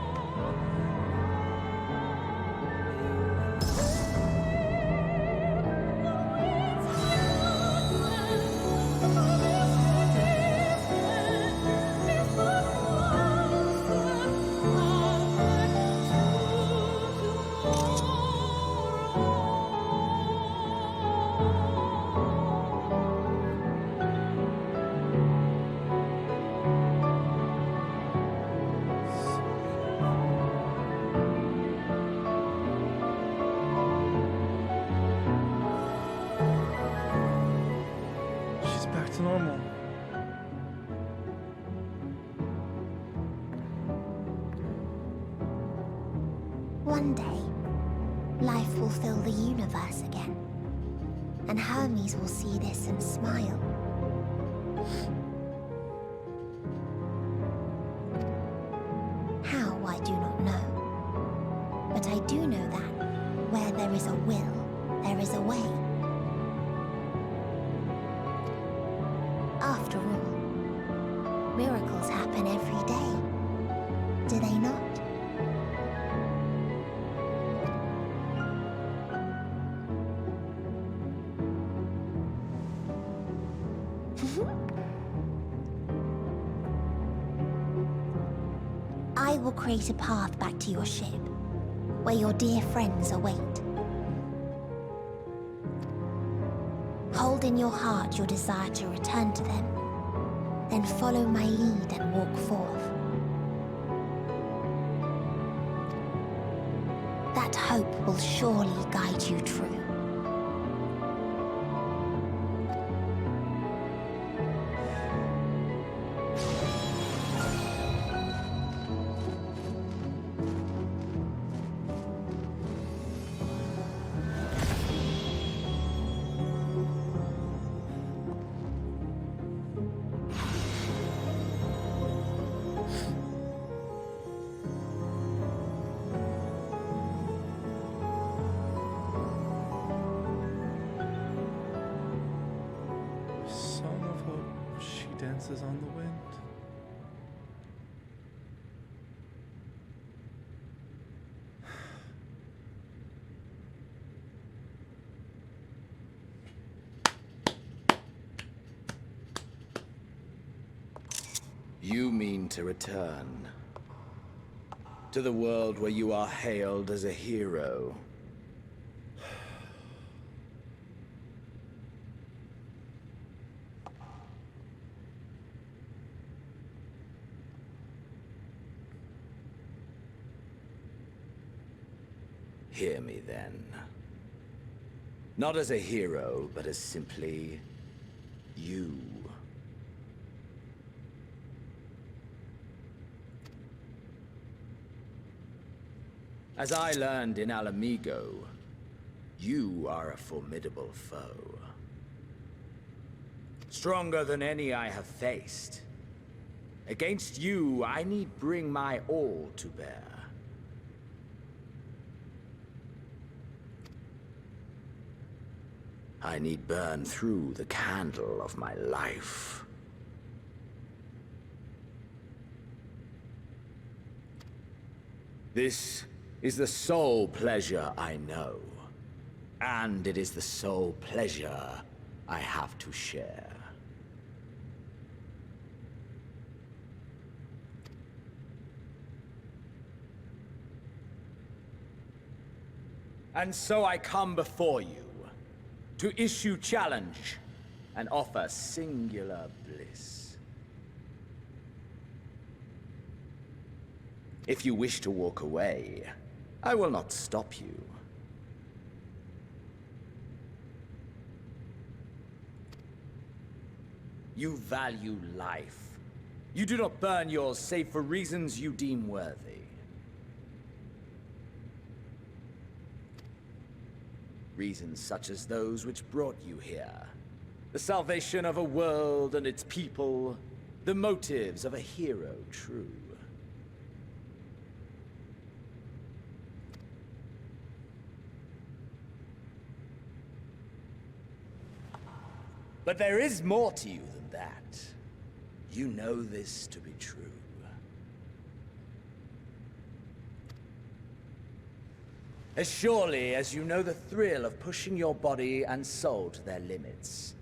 Normal. One day, life will fill the universe again, and Hermes will see this and smile. How, I do not know, but I do know that where there is a will, there is a way. After all, miracles happen every day, do they not? I will create a path back to your ship, where your dear friends await. Hold in your heart your desire to return to them, then follow my lead and walk forth. That hope will surely guide you true. Dances on the wind. You mean to return to the world where you are hailed as a hero. Hear me then. Not as a hero, but as simply you. As I learned in Alamigo, you are a formidable foe. Stronger than any I have faced. Against you, I need bring my all to bear. I need burn through the candle of my life This is the sole pleasure I know. And it is the sole pleasure I have to share. And so I come before you to issue challenge and offer singular bliss. If you wish to walk away, I will not stop you. You value life. You do not burn yours save for reasons you deem worthy. Reasons such as those which brought you here. The salvation of a world and its people. The motives of a hero true. But there is more to you than that. You know this to be true. As surely as you know the thrill of pushing your body and soul to their limits.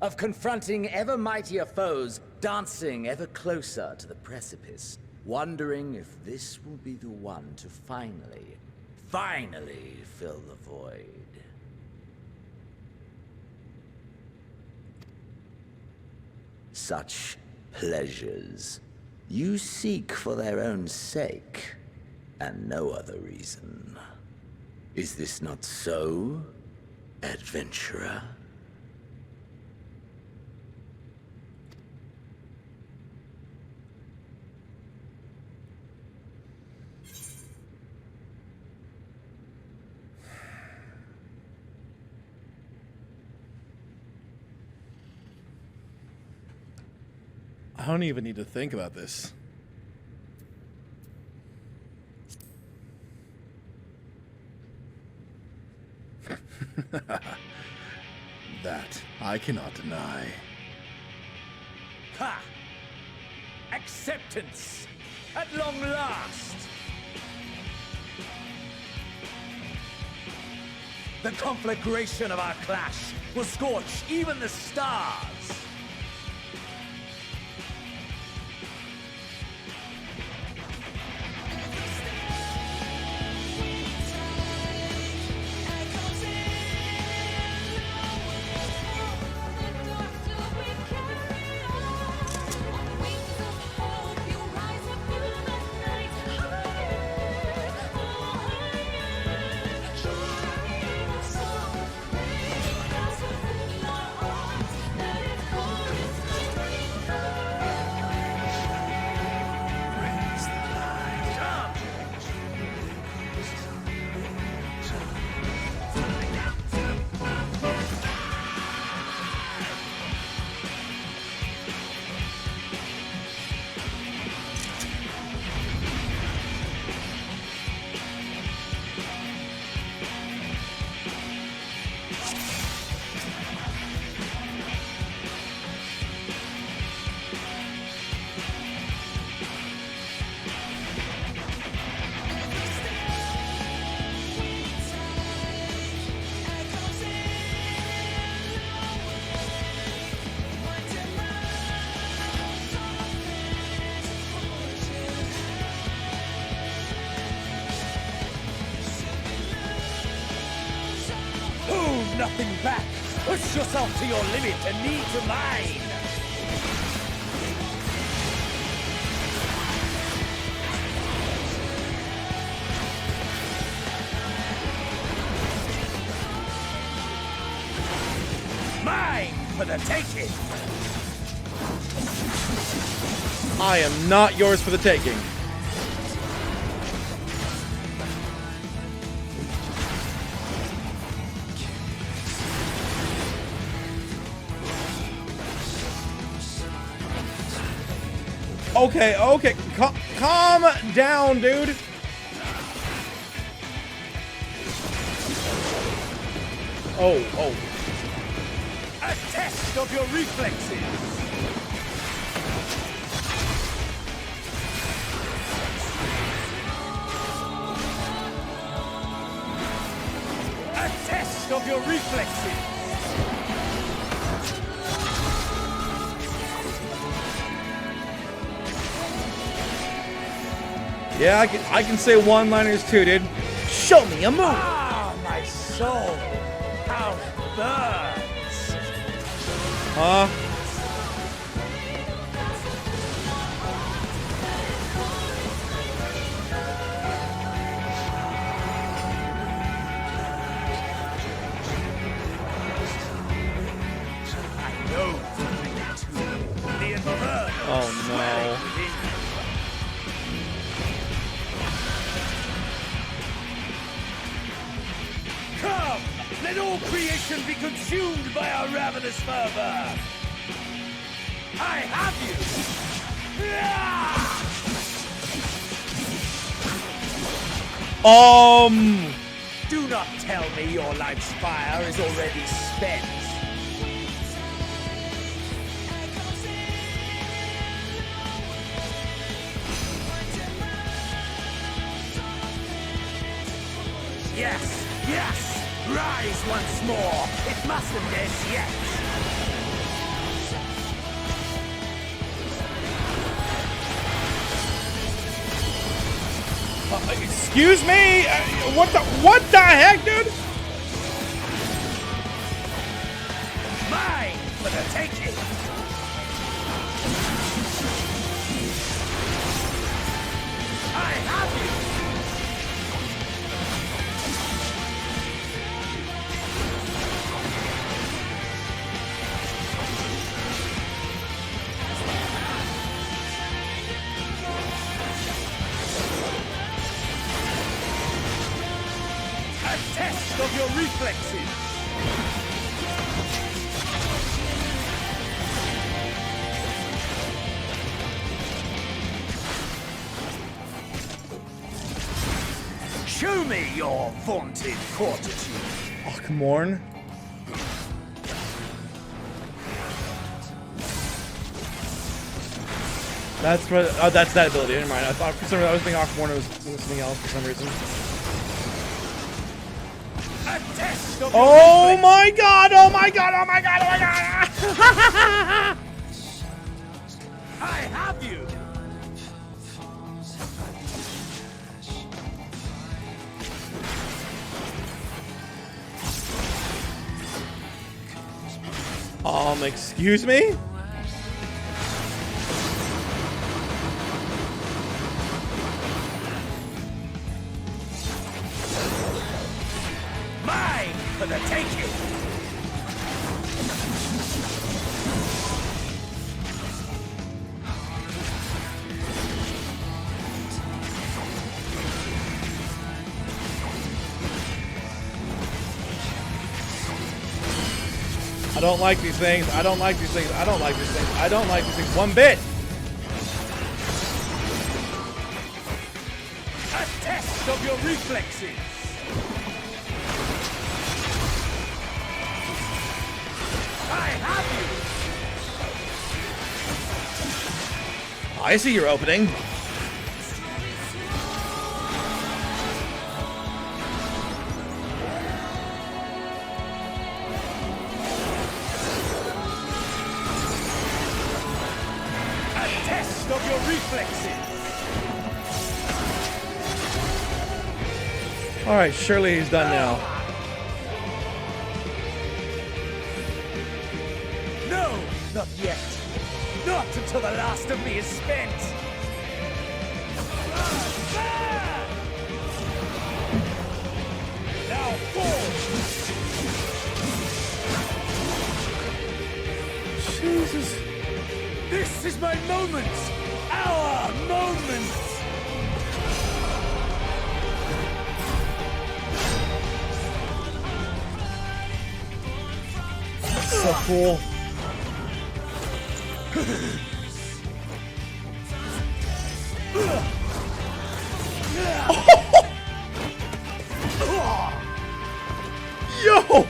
Of confronting ever mightier foes, dancing ever closer to the precipice, wondering if this will be the one to finally fill the void. Such pleasures you seek for their own sake, and no other reason. Is this not so, adventurer? I don't even need to think about this. That I cannot deny. Ha! Acceptance! At long last! The conflagration of our clash will scorch even the stars! Nothing back! Push yourself to your limit and me to mine! Mine for the taking! I am not yours for the taking. Okay, calm down, dude. Oh. A test of your reflexes. test of your reflexes. Yeah, I can say one-liners too, dude. Show me a move. Ah, my soul. How burns. Huh? Oh no. Come! Let all creation be consumed by our ravenous fervor! I have you! Do not tell me your life's fire is already spent. Yes, yes! Rise once more! It mustn't end yet! Excuse me? What the heck, dude? Mine for the taking! I have you! Test of your reflexes. Show me your vaunted fortitude. Oh, come on. That's what. Oh, that's that ability. Never mind. I thought for some reason I was thinking Aquamarine was something else for some reason. Oh my god! Oh my god! Oh my god! Oh my god! I have you! Excuse me? Mine for the taking! I don't like these things. I don't like these things. I don't like these things. I don't like these things one bit. A test of your reflexes. I have you. I see your opening. Of your reflexes. All right, surely he's done now. No, not yet. Not until the last of me is spent. Now fall. Jesus. This is my moment. Our moment! So cool. Yo!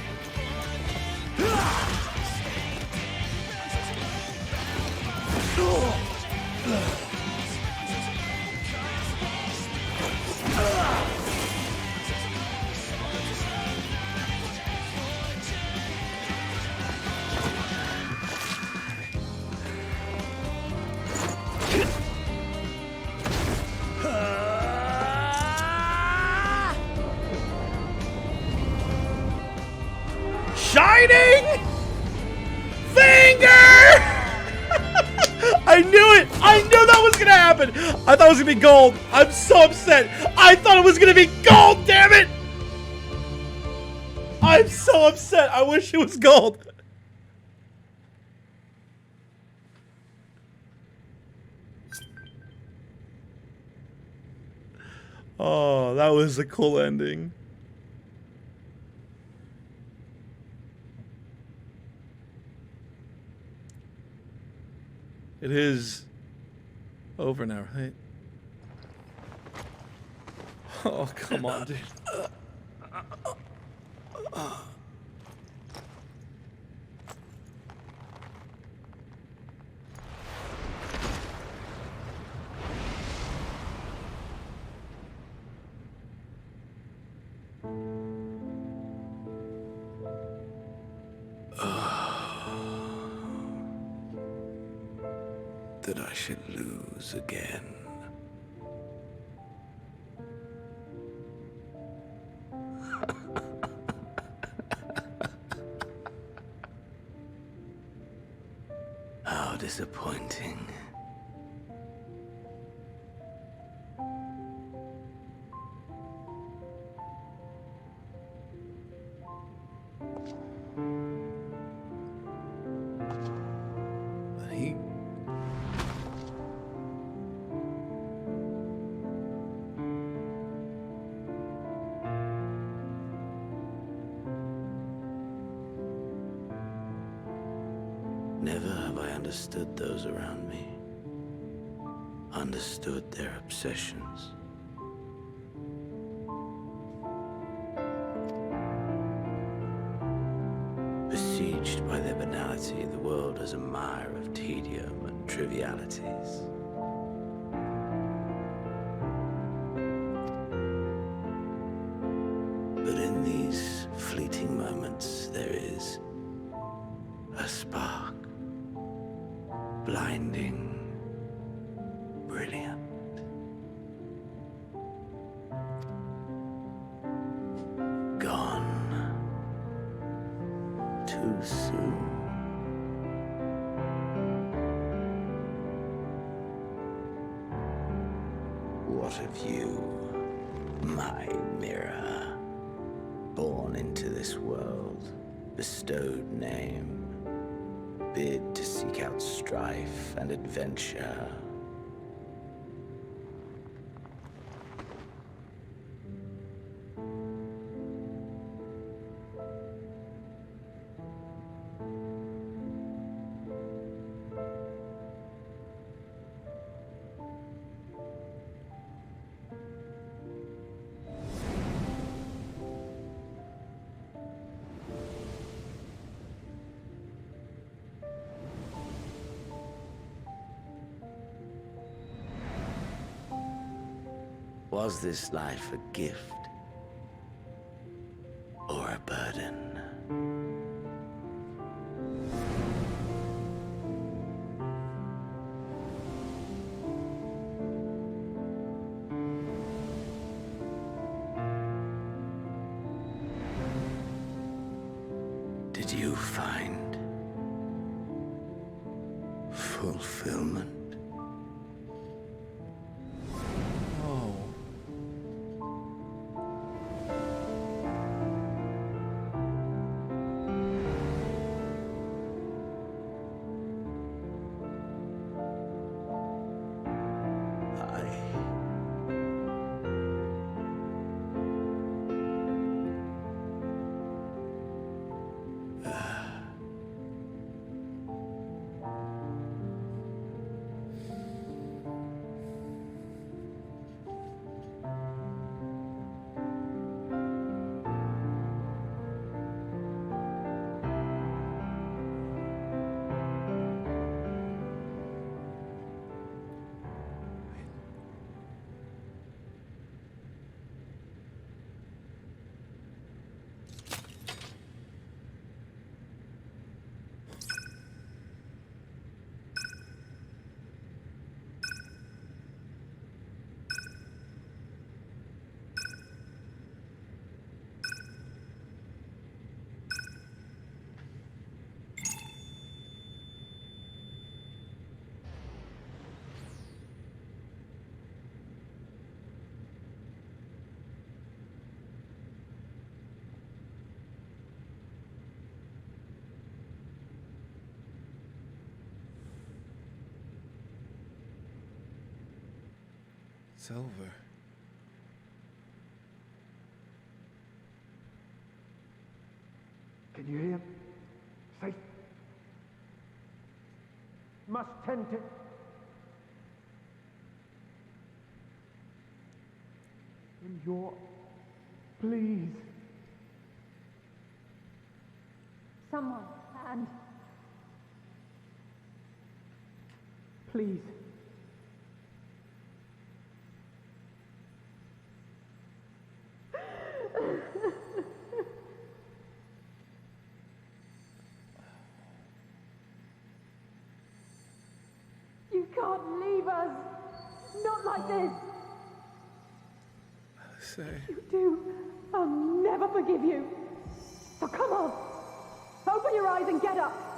shining finger! I knew it! I knew that was gonna happen! I thought it was gonna be gold. I'm so upset. I thought it was gonna be gold, damn it! I'm so upset. I wish it was gold. Oh, that was a cool ending. It is over now, right? Oh, come on, dude. That I should lose again. How disappointing. Never have I understood those around me. Understood their obsessions. Besieged by their banality, the world is a mire of tedium and trivialities. But in these fleeting moments, there is a spark. Blinding, brilliant. Gone too soon. What of you, my mirror? Born into this world, bestowed name. Bid to seek out strife and adventure. Was this life a gift or a burden? Did you find fulfillment? It's over. Can you hear? Safe. Must tend to... In your... Please. Someone, and... Please. You can't leave us! Not like this! Say. If you do, I'll never forgive you! So come on! Open your eyes and get up!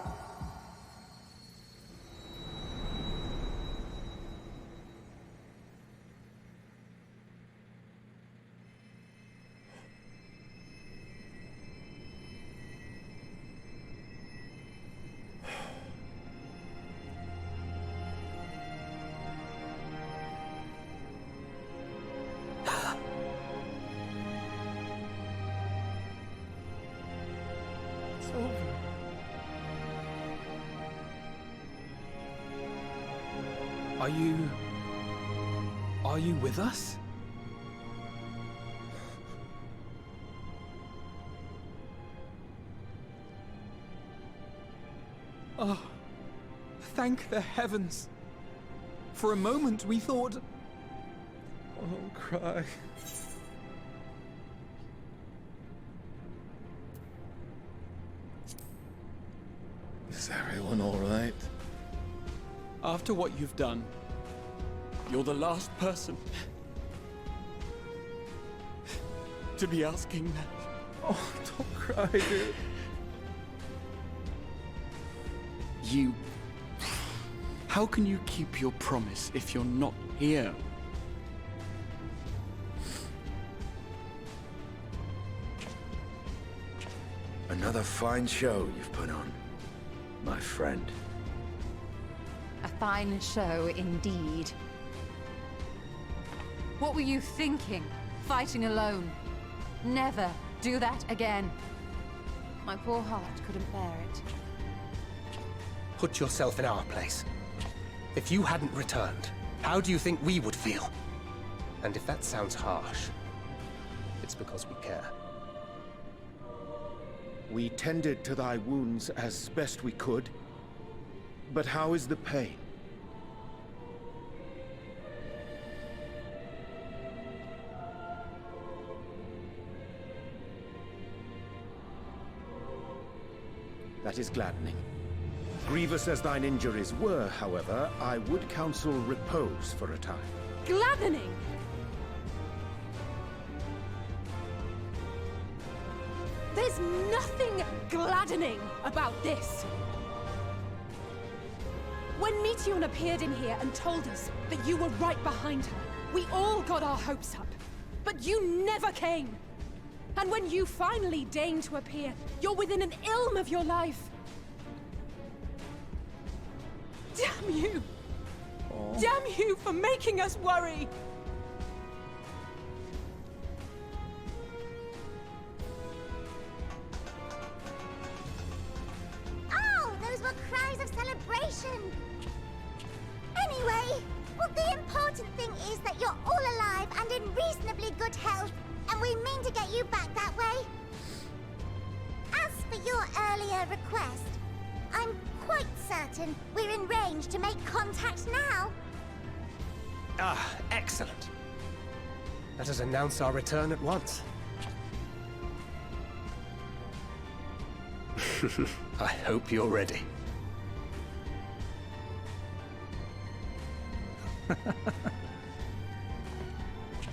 Are you with us? Oh, thank the heavens. For a moment we thought... Oh, don't cry. Is everyone alright? After what you've done, you're the last person to be asking that. Oh, don't cry, dude. You... How can you keep your promise if you're not here? Another fine show you've put on, my friend. A fine show indeed. What were you thinking, fighting alone? Never do that again. My poor heart couldn't bear it. Put yourself in our place. If you hadn't returned, how do you think we would feel? And if that sounds harsh, it's because we care. We tended to thy wounds as best we could, but how is the pain? That is gladdening. Grievous as thine injuries were, however, I would counsel repose for a time. Gladdening! There's nothing gladdening about this! When Meteion appeared in here and told us that you were right behind her, we all got our hopes up. But you never came! And when you finally deign to appear, you're within an ilm of your life. Damn you! Oh. Damn you for making us worry! Oh, those were cries of celebration! Anyway, well, the important thing is that you're all alive and in reasonably good health, and we mean to get you back that way. As for your earlier request, I'm quite certain we're in range to make contact now. Ah, excellent. Let us announce our return at once. I hope you're ready.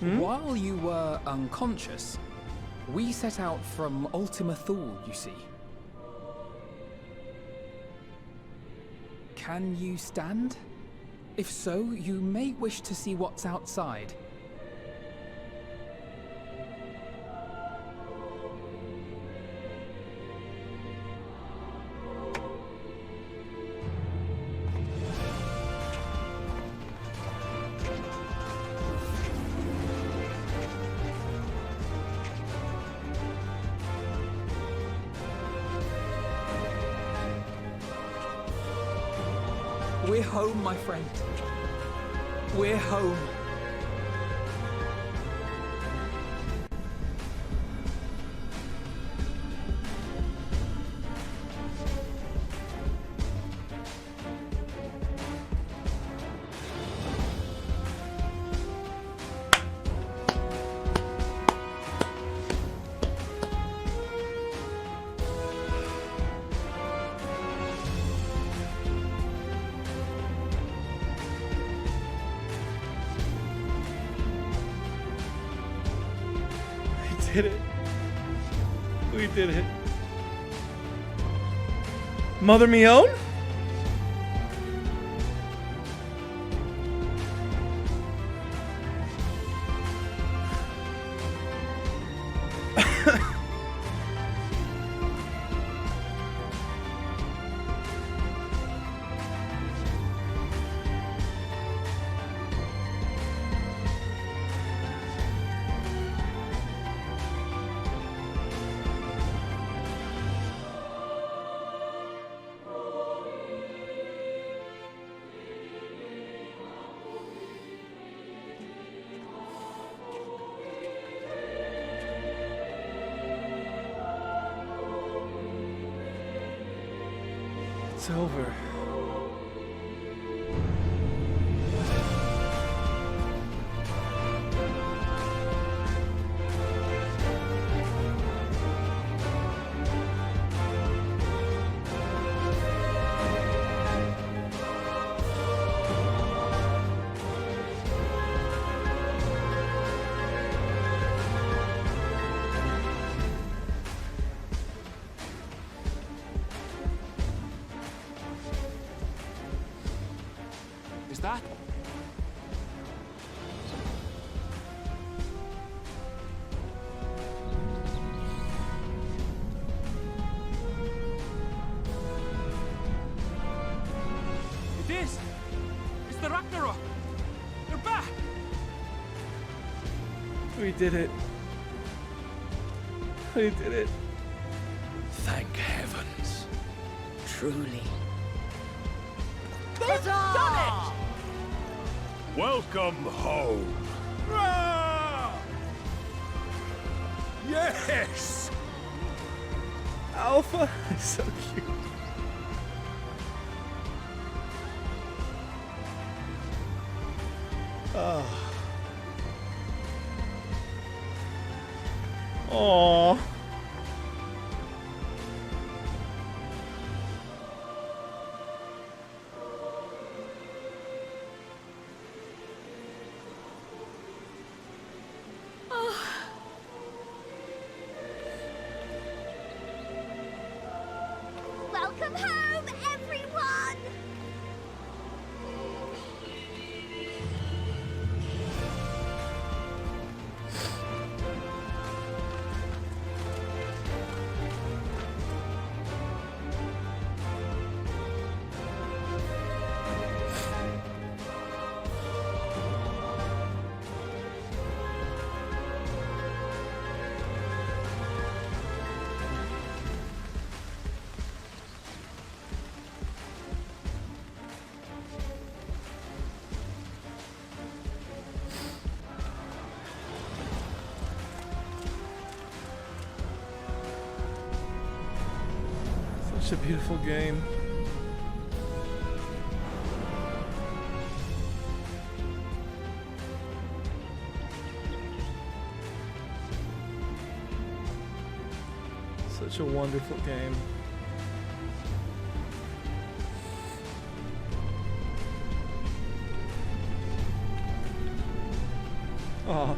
While you were unconscious, we set out from Ultima Thule, you see. Can you stand? If so, you may wish to see what's outside. We're home, my friend. We're home. Did it. We did it. Mother Mion? It's over. Is that? It is! It's the Ragnarok! They're back! We did it. We did it. Thank heavens. Truly. They've done it! Welcome home. Yes! Alpha is so cute. Oh. Aww. Welcome home, everyone! Such a beautiful game. Such a wonderful game. Oh,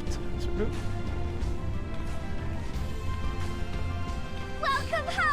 Welcome home!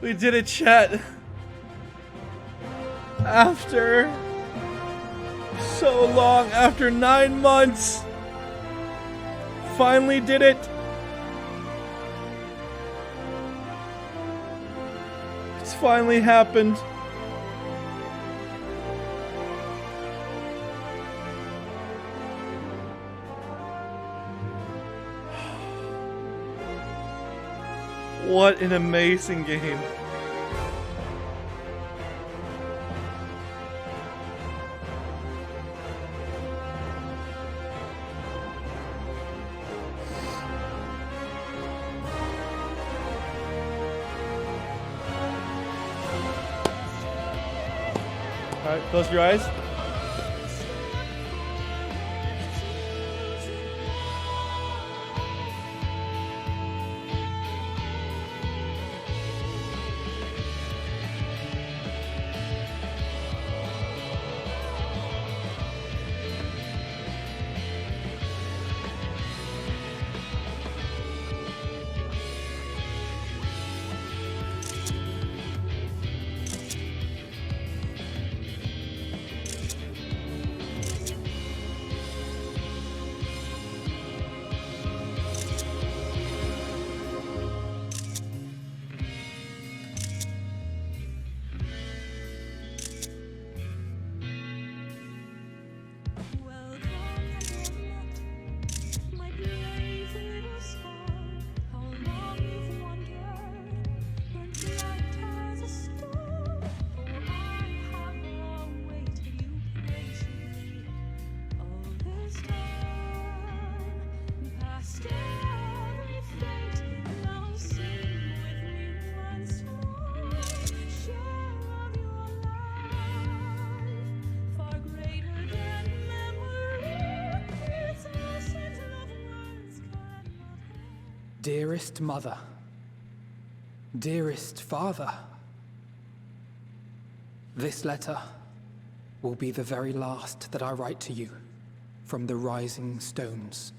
We did it, chat. After so long, after 9 months. Finally did it. It's finally happened. What an amazing game. Alright, close your eyes. Dearest mother, dearest father, this letter will be the very last that I write to you from the rising stones.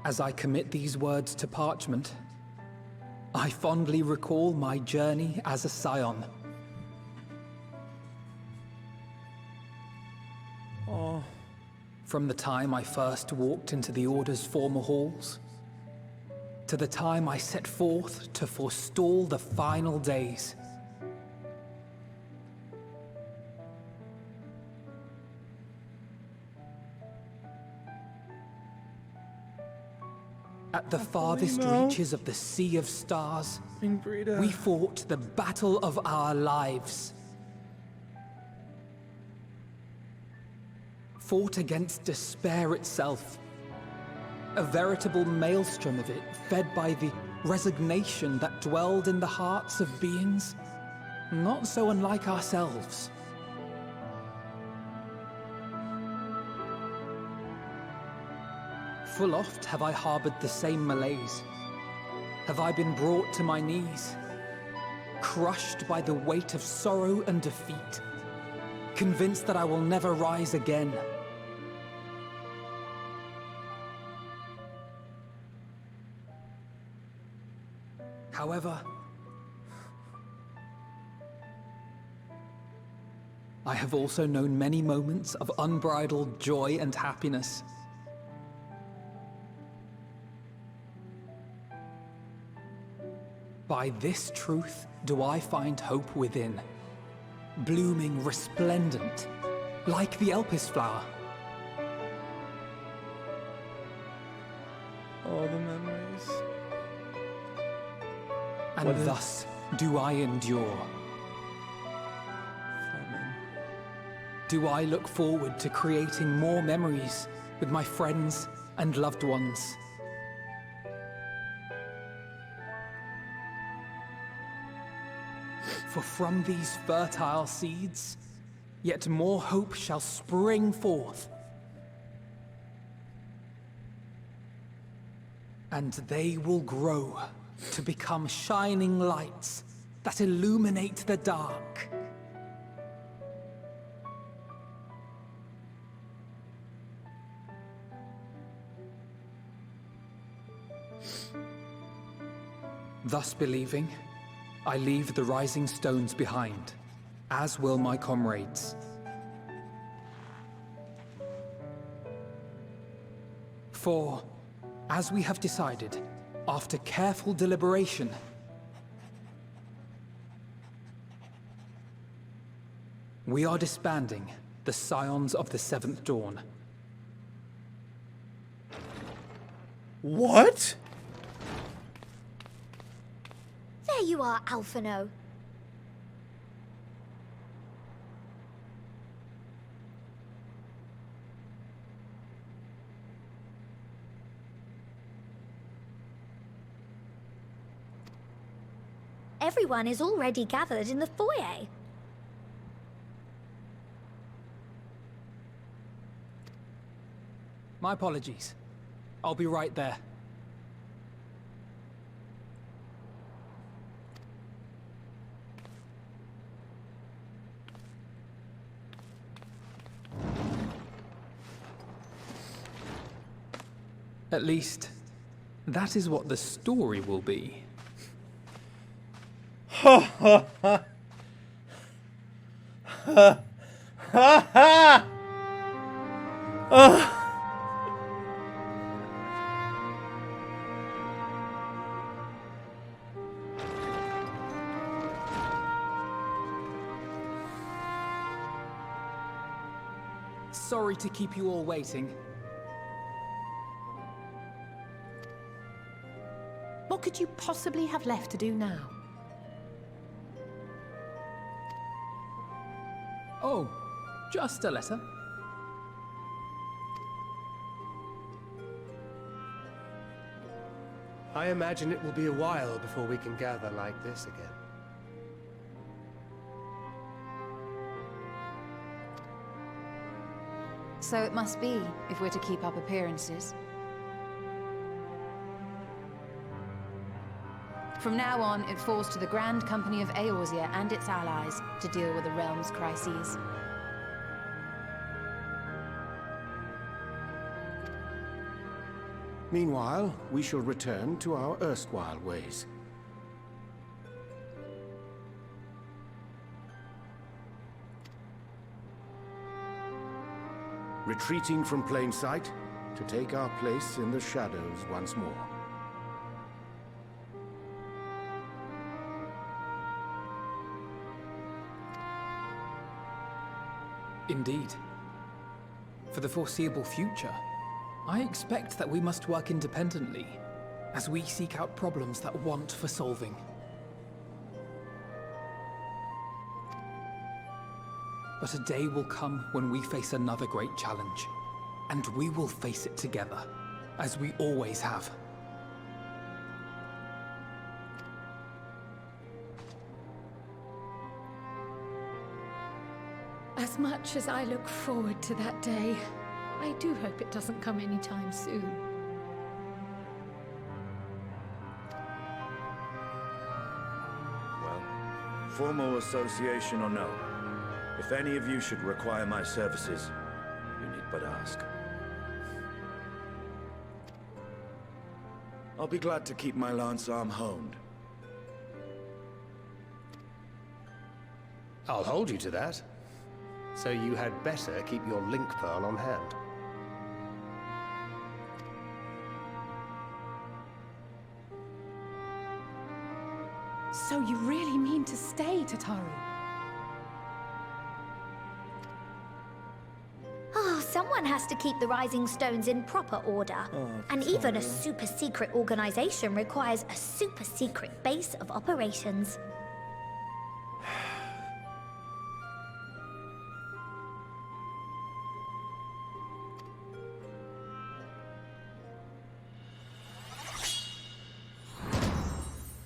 As I commit these words to parchment, I fondly recall my journey as a scion. From the time I first walked into the Order's former halls, to the time I set forth to forestall the final days. At the farthest reaches of the Sea of Stars, we fought the battle of our lives. Fought against despair itself, a veritable maelstrom of it, fed by the resignation that dwelled in the hearts of beings not so unlike ourselves. Full oft have I harbored the same malaise. Have I been brought to my knees, crushed by the weight of sorrow and defeat, convinced that I will never rise again. However, I have also known many moments of unbridled joy and happiness. By this truth do I find hope within, blooming resplendent, like the Elpis flower. All the memories. And thus do I endure. Do I look forward to creating more memories with my friends and loved ones. For from these fertile seeds, yet more hope shall spring forth. And they will grow to become shining lights that illuminate the dark. Thus believing, I leave the rising stones behind, as will my comrades. For, as we have decided, after careful deliberation, we are disbanding the Scions of the Seventh Dawn. What? There you are, Alphino. Everyone is already gathered in the foyer. My apologies. I'll be right there. At least, that is what the story will be. Ha ha ha! Ha ha ha! Sorry to keep you all waiting. What could you possibly have left to do now? Oh, just a letter. I imagine it will be a while before we can gather like this again. So it must be, if we're to keep up appearances. From now on, it falls to the Grand Company of Eorzea and its allies to deal with the realm's crises. Meanwhile, we shall return to our erstwhile ways. Retreating from plain sight to take our place in the shadows once more. Indeed. For the foreseeable future, I expect that we must work independently, as we seek out problems that want for solving. But a day will come when we face another great challenge, and we will face it together, as we always have. As much as I look forward to that day, I do hope it doesn't come anytime soon. Well, formal association or no, if any of you should require my services, you need but ask. I'll be glad to keep my lance arm honed. I'll hold you to that. So you had better keep your link pearl on hand. So you really mean to stay, Tataru? Oh, someone has to keep the Rising Stones in proper order. And even a super-secret organization requires a super-secret base of operations.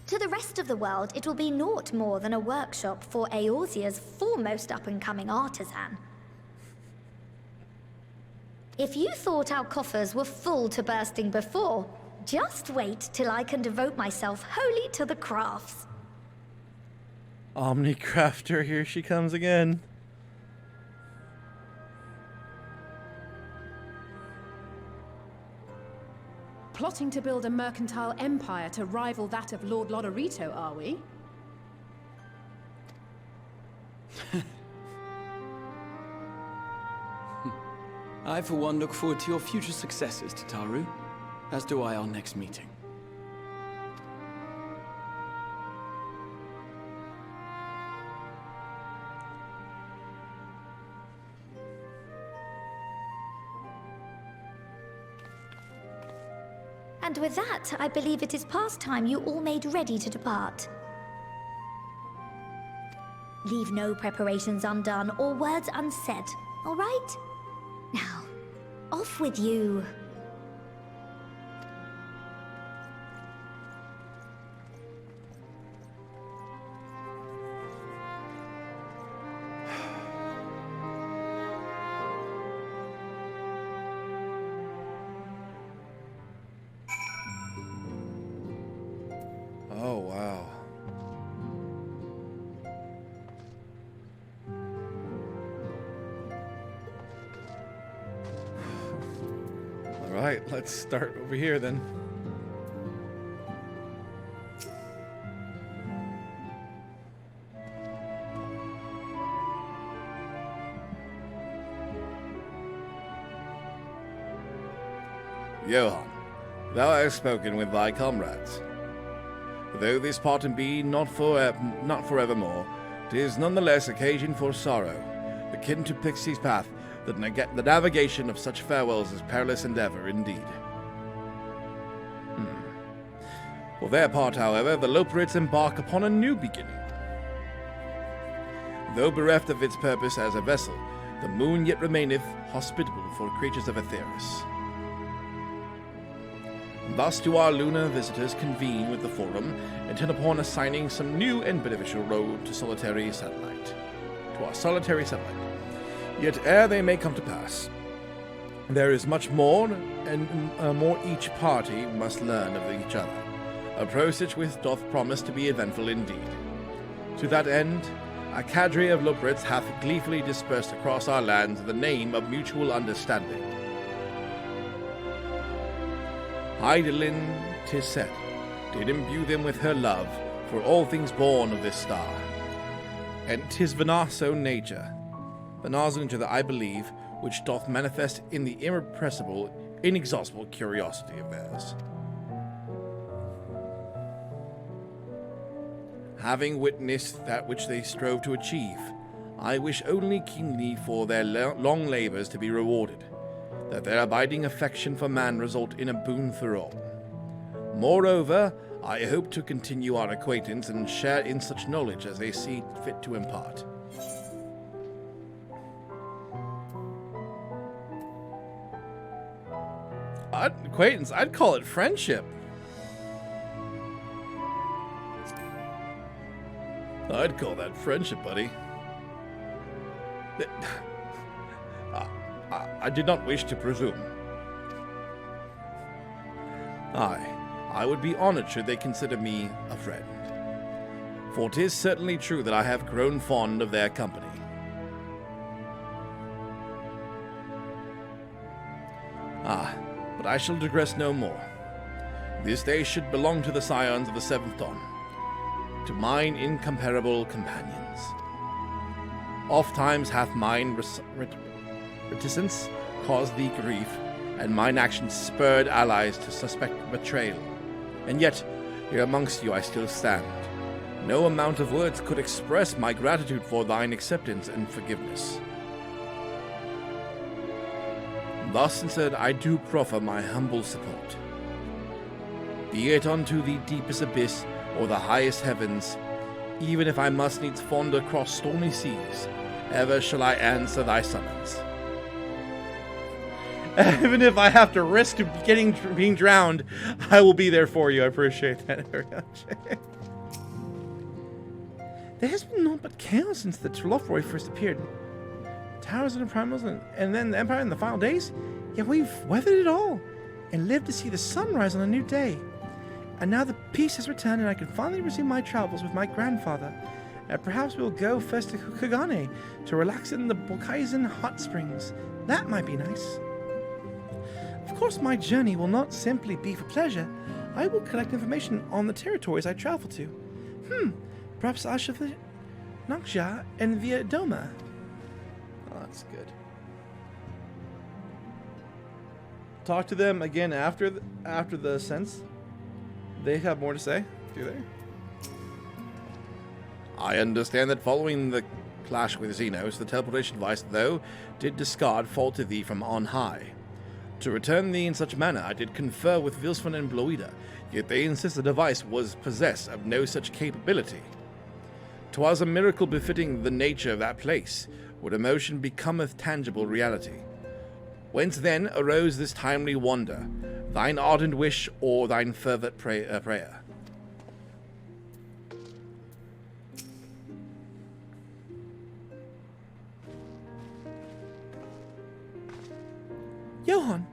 To the rest of the world, it will be naught more than a workshop for Eorzea's foremost up-and-coming artisan. If you thought our coffers were full to bursting before, just wait till I can devote myself wholly to the crafts. Omnicrafter, here she comes again. plotting to build a mercantile empire to rival that of Lord Lodorito, are we? I, for one, look forward to your future successes, Tataru. As do I our next meeting. And with that, I believe it is past time you all made ready to depart. Leave no preparations undone or words unsaid, all right? Now, off with you. Oh, wow. All right, let's start over here then. Johann, thou hast spoken with thy comrades. Though this parting be not forevermore, 'tis nonetheless occasion for sorrow, akin to Pixie's path, that the navigation of such farewells is perilous endeavor indeed. For their part, however, the Loperids embark upon a new beginning. Though bereft of its purpose as a vessel, the moon yet remaineth hospitable for creatures of Aetheris. Thus do our lunar visitors convene with the Forum, intent upon assigning some new and beneficial road to our solitary satellite. Yet ere they may come to pass, there is much more, and more each party must learn of each other, a process which doth promise to be eventful indeed. To that end, a cadre of Loperids hath gleefully dispersed across our lands in the name of mutual understanding. Heidelin, 'tis said, did imbue them with her love for all things born of this star. And 'tis Vanar's own nature that I believe, which doth manifest in the irrepressible, inexhaustible curiosity of theirs. Having witnessed that which they strove to achieve, I wish only keenly for their long labors to be rewarded, that their abiding affection for man result in a boon for all. Moreover, I hope to continue our acquaintance and share in such knowledge as they see fit to impart. Acquaintance? I'd call it friendship. I'd call that friendship, buddy. I did not wish to presume. I would be honored should they consider me a friend. For 'tis certainly true that I have grown fond of their company. But I shall digress no more. This day should belong to the scions of the Seventh Dawn, to mine incomparable companions. Oft times hath mine reticence caused thee grief, and mine actions spurred allies to suspect betrayal. And yet, here amongst you I still stand. No amount of words could express my gratitude for thine acceptance and forgiveness. Thus instead I do proffer my humble support. Be it unto the deepest abyss or the highest heavens, even if I must needs wander across stormy seas, ever shall I answer thy summons. Even if I have to risk being drowned, I will be there for you. I appreciate that very much. There has been naught but chaos since the Trolofroi first appeared. Towers and the primals, and then the Empire in the final days? Yet we've weathered it all, and lived to see the sunrise on a new day. And now the peace has returned, and I can finally resume my travels with my grandfather. Perhaps we'll go first to Kugane to relax in the Bokaizen hot springs. That might be nice. Of course, my journey will not simply be for pleasure. I will collect information on the territories I travel to. Perhaps I shall visit Naksha and Via Doma. Oh, that's good. Talk to them again after the ascents. They have more to say, do they? I understand that following the clash with Xenos, the teleportation device, though, did discard fall to thee from on high. To return thee in such manner, I did confer with Vilsfan and Bloida, yet they insist the device was possessed of no such capability. 'Twas a miracle befitting the nature of that place, where emotion becometh tangible reality. Whence then arose this timely wonder, thine ardent wish or thine fervent prayer? Johann,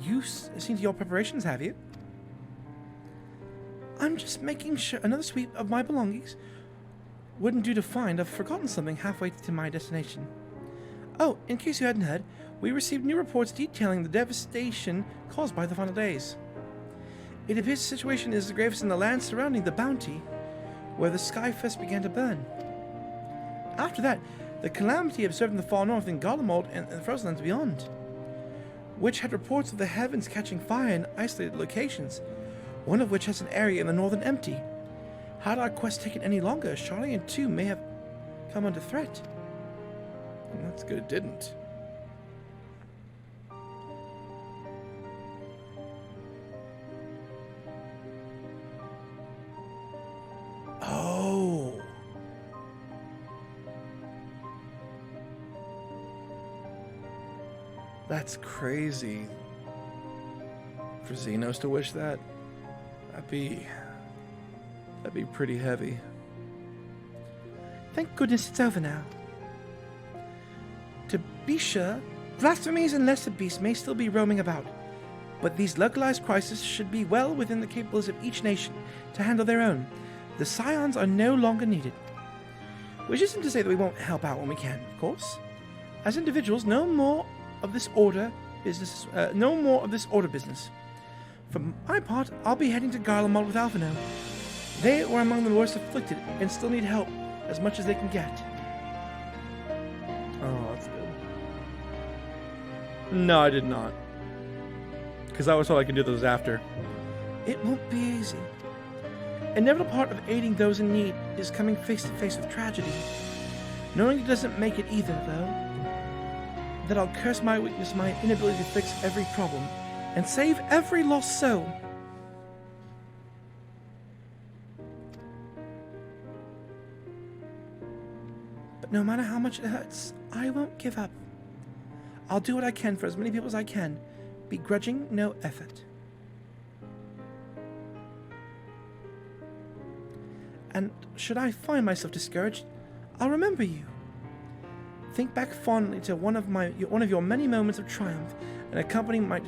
you've seen to your preparations, have you? I'm just making sure another sweep of my belongings wouldn't do to find I've forgotten something halfway to my destination. Oh, in case you hadn't heard, we received new reports detailing the devastation caused by the final days. It appears the situation is the gravest in the land surrounding the Bounty, where the sky first began to burn. After that, the calamity observed in the far north in Garlemald and the frozen lands beyond, which had reports of the heavens catching fire in isolated locations, one of which has an area in the northern empty. Had our quest taken any longer, Charlie and 2 may have come under threat. Well, that's good it didn't. Oh. That's crazy. For Xenos to wish that, that'd be pretty heavy. Thank goodness it's over now. To be sure, blasphemies and lesser beasts may still be roaming about, but these localized crises should be well within the capabilities of each nation to handle their own. The Scions are no longer needed. Which isn't to say that we won't help out when we can, of course. As individuals, no more of this order business. For my part, I'll be heading to Garlemald with Alphino. They were among the worst afflicted and still need help as much as they can get. Oh, that's good. No, I did not. Because I was told I could do those after. It won't be easy. An inevitable part of aiding those in need is coming face to face with tragedy. Knowing it doesn't make it either, though. That I'll curse my weakness, my inability to fix every problem, and save every lost soul. But no matter how much it hurts, I won't give up. I'll do what I can for as many people as I can, begrudging no effort. And should I find myself discouraged, I'll remember you. Think back fondly to one of your many moments of triumph, and accompanying a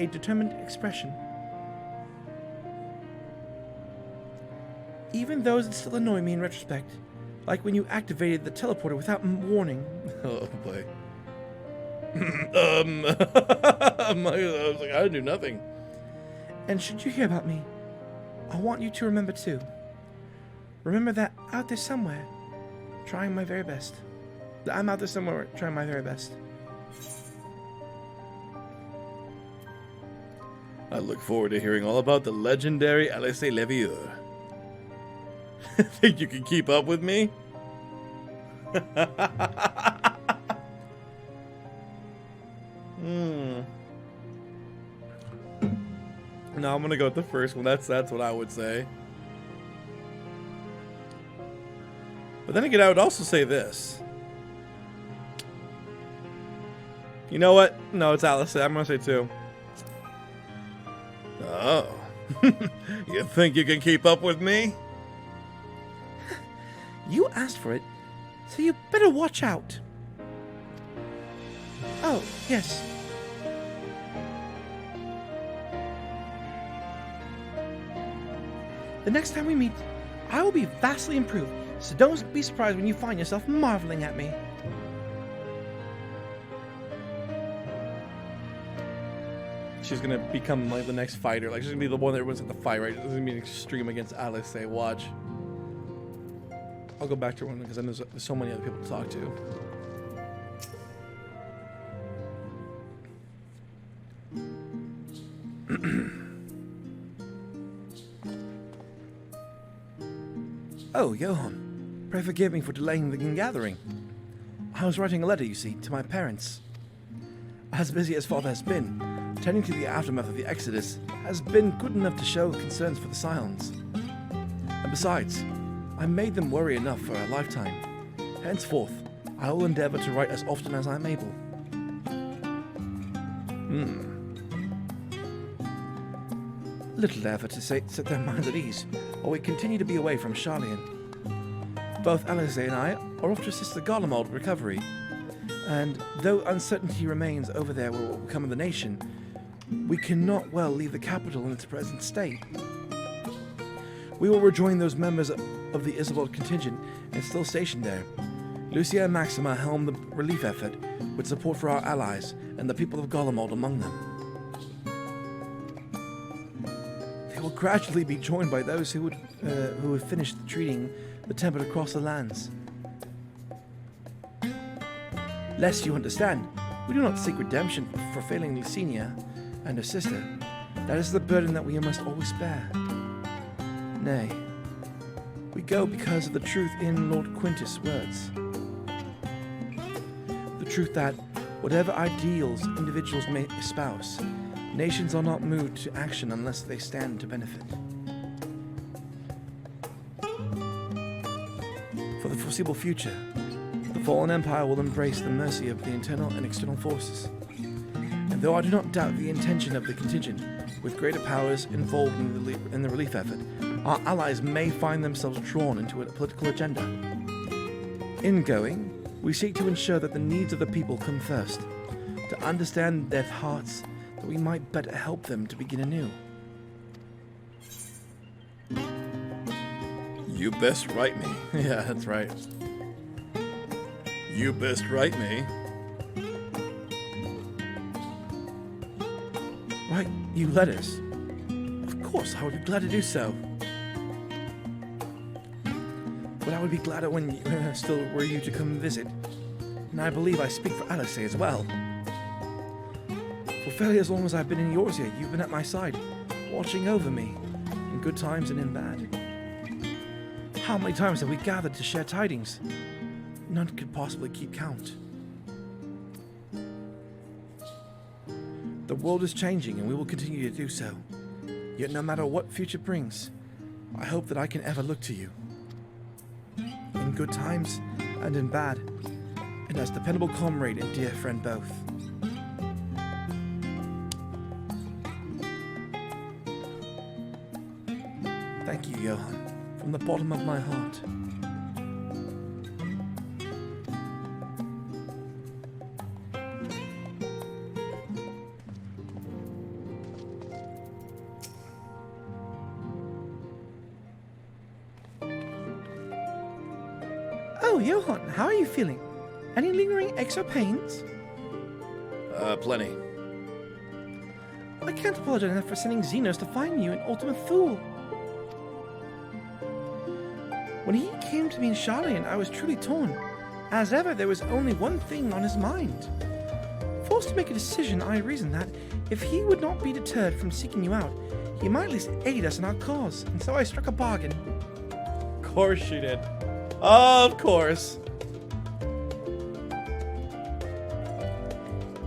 determined expression. Even those that still annoy me in retrospect, like when you activated the teleporter without warning. Oh boy. I was like, I didn't do nothing. And should you hear about me, I want you to remember too. Remember that out there somewhere, trying my very best. I'm out there somewhere trying my very best. I look forward to hearing all about the legendary Alice Levieux. Think you can keep up with me? No, I'm gonna go with the first one. That's what I would say. But then again, I would also say this. You know what? No, it's Alice. I'm gonna say 2. Oh. You think you can keep up with me? You asked for it, so you better watch out. Oh, yes. The next time we meet, I will be vastly improved, so don't be surprised when you find yourself marveling at me. she's gonna become like the next fighter. Like she's gonna be the one that everyone's at the fight, right? It's gonna be an extreme against Alice. Say, watch. I'll go back to her because I know there's so many other people to talk to. Oh, Johann. Pray forgive me for delaying the gathering. I was writing a letter, you see, to my parents. As busy as Father has been, tending to the aftermath of the Exodus has been good enough to show concerns for the Scions. And besides, I made them worry enough for a lifetime. Henceforth, I will endeavor to write as often as I am able. Little effort to set their minds at ease, while we continue to be away from Charlian. Both Alice and I are off to assist the Garlemald recovery, and though uncertainty remains over there what will become of the nation, we cannot well leave the capital in its present state. We will rejoin those members of the Isobald contingent and still stationed there. Lucia and Maxima helm the relief effort, with support for our allies and the people of Garlemald among them. They will gradually be joined by those who have finished treating the temple across the lands. Lest you understand, we do not seek redemption for failing Lucinia and her sister. That is the burden that we must always bear. Nay, we go because of the truth in Lord Quintus' words. The truth that, whatever ideals individuals may espouse, nations are not moved to action unless they stand to benefit. For the foreseeable future, the fallen empire will embrace the mercy of the internal and external forces. And though I do not doubt the intention of the contingent, with greater powers involved in the relief effort, our allies may find themselves drawn into a political agenda. In going, we seek to ensure that the needs of the people come first, to understand their hearts, that we might better help them to begin anew. You best write me. Yeah, that's right. You best write me. Write you letters? Of course, I would be glad to do so. But I would be gladder when you still were you to come visit. And I believe I speak for Alice as well. For fairly as long as I've been in yours here, you've been at my side, watching over me, in good times and in bad. How many times have we gathered to share tidings? None could possibly keep count. The world is changing, and we will continue to do so. Yet no matter what future brings, I hope that I can ever look to you. In good times and in bad, and as dependable comrade and dear friend both. Thank you, Johann, from the bottom of my heart. Oh, Johann, how are you feeling? Any lingering aches or pains? Plenty. I can't apologize enough for sending Xenos to find you, an ultimate fool. When he came to me in Charlian, I was truly torn. As ever, there was only one thing on his mind. Forced to make a decision, I reasoned that, if he would not be deterred from seeking you out, he might at least aid us in our cause, and so I struck a bargain. Of course she did. Of course.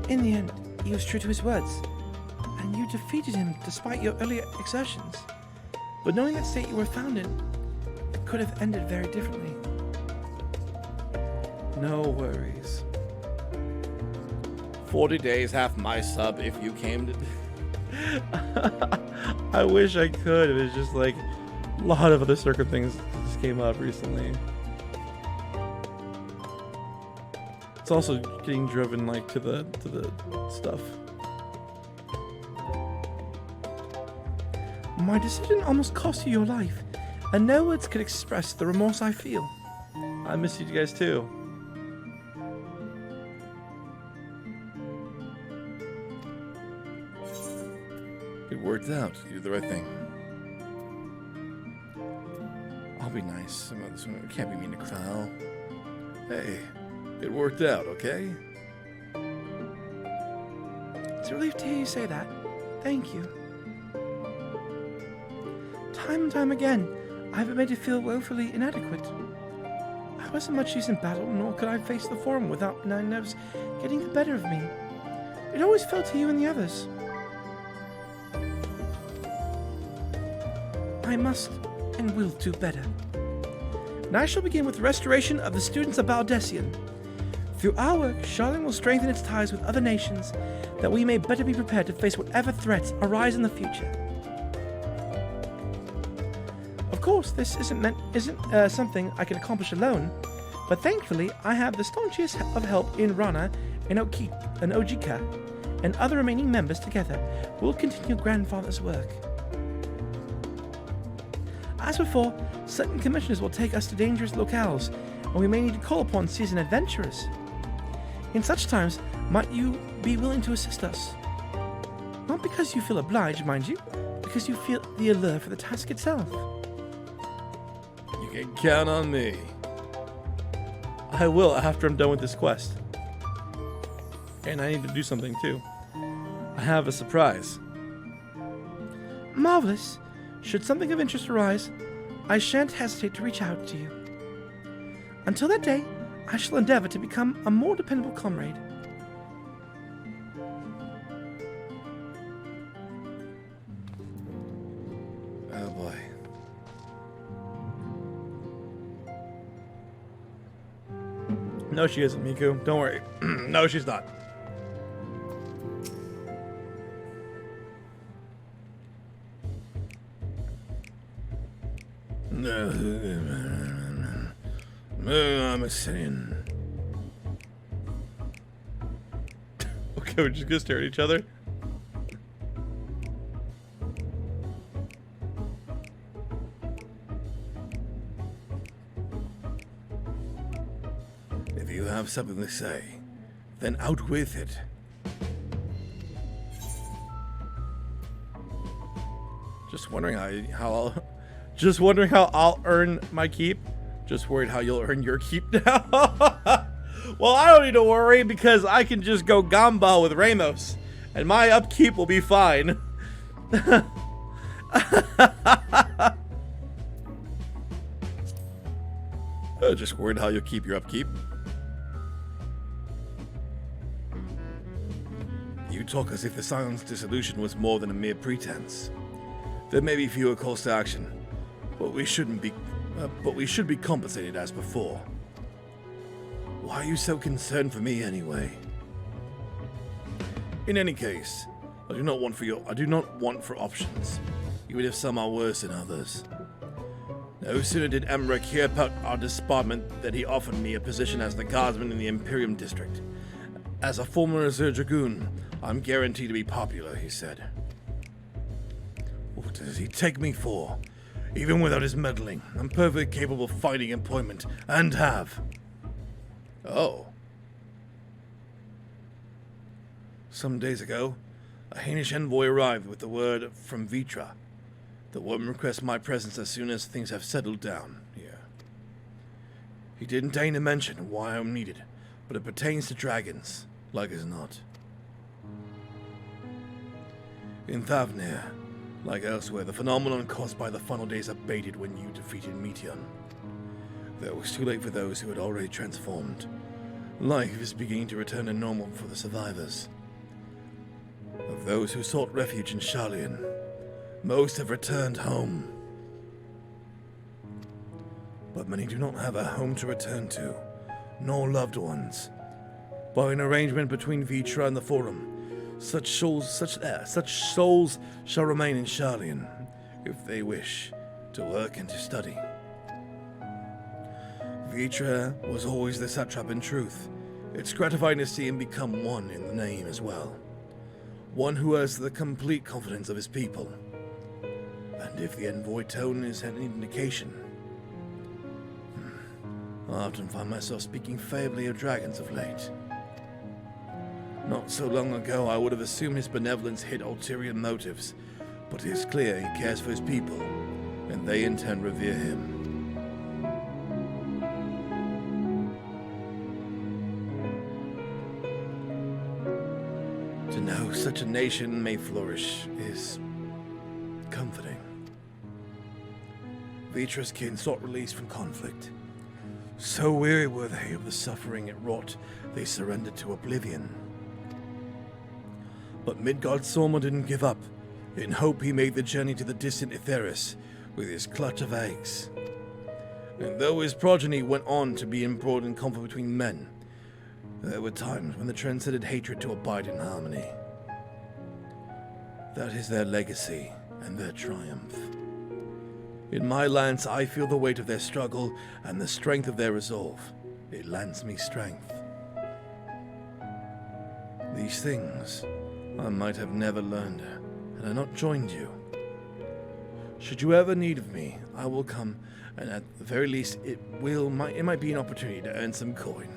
In the end, he was true to his words, and you defeated him despite your earlier exertions. But knowing that state you were found in, it could have ended very differently. No worries. 40 days, half my sub if you came to... I wish I could. It was just like a lot of other circuit things just came up recently. It's also getting driven like to the stuff. My decision almost cost you your life, and no words could express the remorse I feel. I miss you guys too. worked out. You did the right thing. I'll be nice about this one. We can't be mean to Krau. Hey, it worked out, okay? It's a relief to hear you say that. Thank you. Time and time again, I've been made to feel woefully inadequate. I wasn't much use in battle, nor could I face the Forum without my nerves getting the better of me. It always fell to you and the others. I must and will do better. And I shall begin with the restoration of the students of Baldessian. Through our work, Charlene will strengthen its ties with other nations, that we may better be prepared to face whatever threats arise in the future. Of course, this isn't something I can accomplish alone, but thankfully I have the staunchest of help in Rana and Ojika, and other remaining members together will continue grandfather's work. As before, certain commissioners will take us to dangerous locales, and we may need to call upon seasoned adventurers. In such times, might you be willing to assist us? Not because you feel obliged, mind you, because you feel the allure for the task itself. You can count on me. I will after I'm done with this quest. And I need to do something too. I have a surprise. Marvelous. Should something of interest arise, I shan't hesitate to reach out to you. Until that day, I shall endeavor to become a more dependable comrade. Oh boy. No, she isn't, Miku. Don't worry. No, she's not. I'm a sin. Okay, we're just gonna stare at each other. If you have something to say, then out with it. Just wondering how I'll earn my keep. Just worried how you'll earn your keep now. Well, I don't need to worry because I can just go gamba with Ramos, and my upkeep will be fine. Just worried how you'll keep your upkeep. You talk as if the Scion's dissolution was more than a mere pretense. There may be fewer calls to action, but we should be compensated as before. Why are you so concerned for me anyway? In any case, I do not want for options, even if some are worse than others. No sooner did Emmerich hear about our disbarment than he offered me a position as the guardsman in the Imperium District. As a former Reserve Dragoon, I'm guaranteed to be popular, he said. What does he take me for? Even without his meddling, I'm perfectly capable of finding employment, and have. Oh. Some days ago, a Hainish envoy arrived with the word from Vitra. The woman requests my presence as soon as things have settled down here. He didn't deign to mention why I'm needed, but it pertains to dragons, like as not. In Thavnir, like elsewhere, the phenomenon caused by the funnel days abated when you defeated Meteon. Though it was too late for those who had already transformed. Life is beginning to return to normal for the survivors. Of those who sought refuge in Sharlayan, most have returned home. But many do not have a home to return to, nor loved ones. By an arrangement between Vitra and the Forum, such souls shall remain in Sharlayan, if they wish to work and to study. Vitra was always the satrap in truth. It's gratifying to see him become one in the name as well. One who has the complete confidence of his people. And if the envoy tone is any indication, I often find myself speaking favorably of dragons of late. Not so long ago, I would have assumed his benevolence hid ulterior motives, But it is clear he cares for his people, and they in turn revere him. To know such a nation may flourish is comforting. Vitra's kin sought release from conflict. So weary were they of the suffering it wrought, they surrendered to oblivion. But Midgard Sorma didn't give up. In hope he made the journey to the distant Aetheris with his clutch of eggs. And though his progeny went on to be embroiled in conflict between men, there were times when the transcended hatred to abide in harmony. That is their legacy and their triumph. In my lance, I feel the weight of their struggle and the strength of their resolve. It lends me strength. These things I might have never learned had I not joined you. Should you ever need of me, I will come, and at the very least, it might be an opportunity to earn some coin.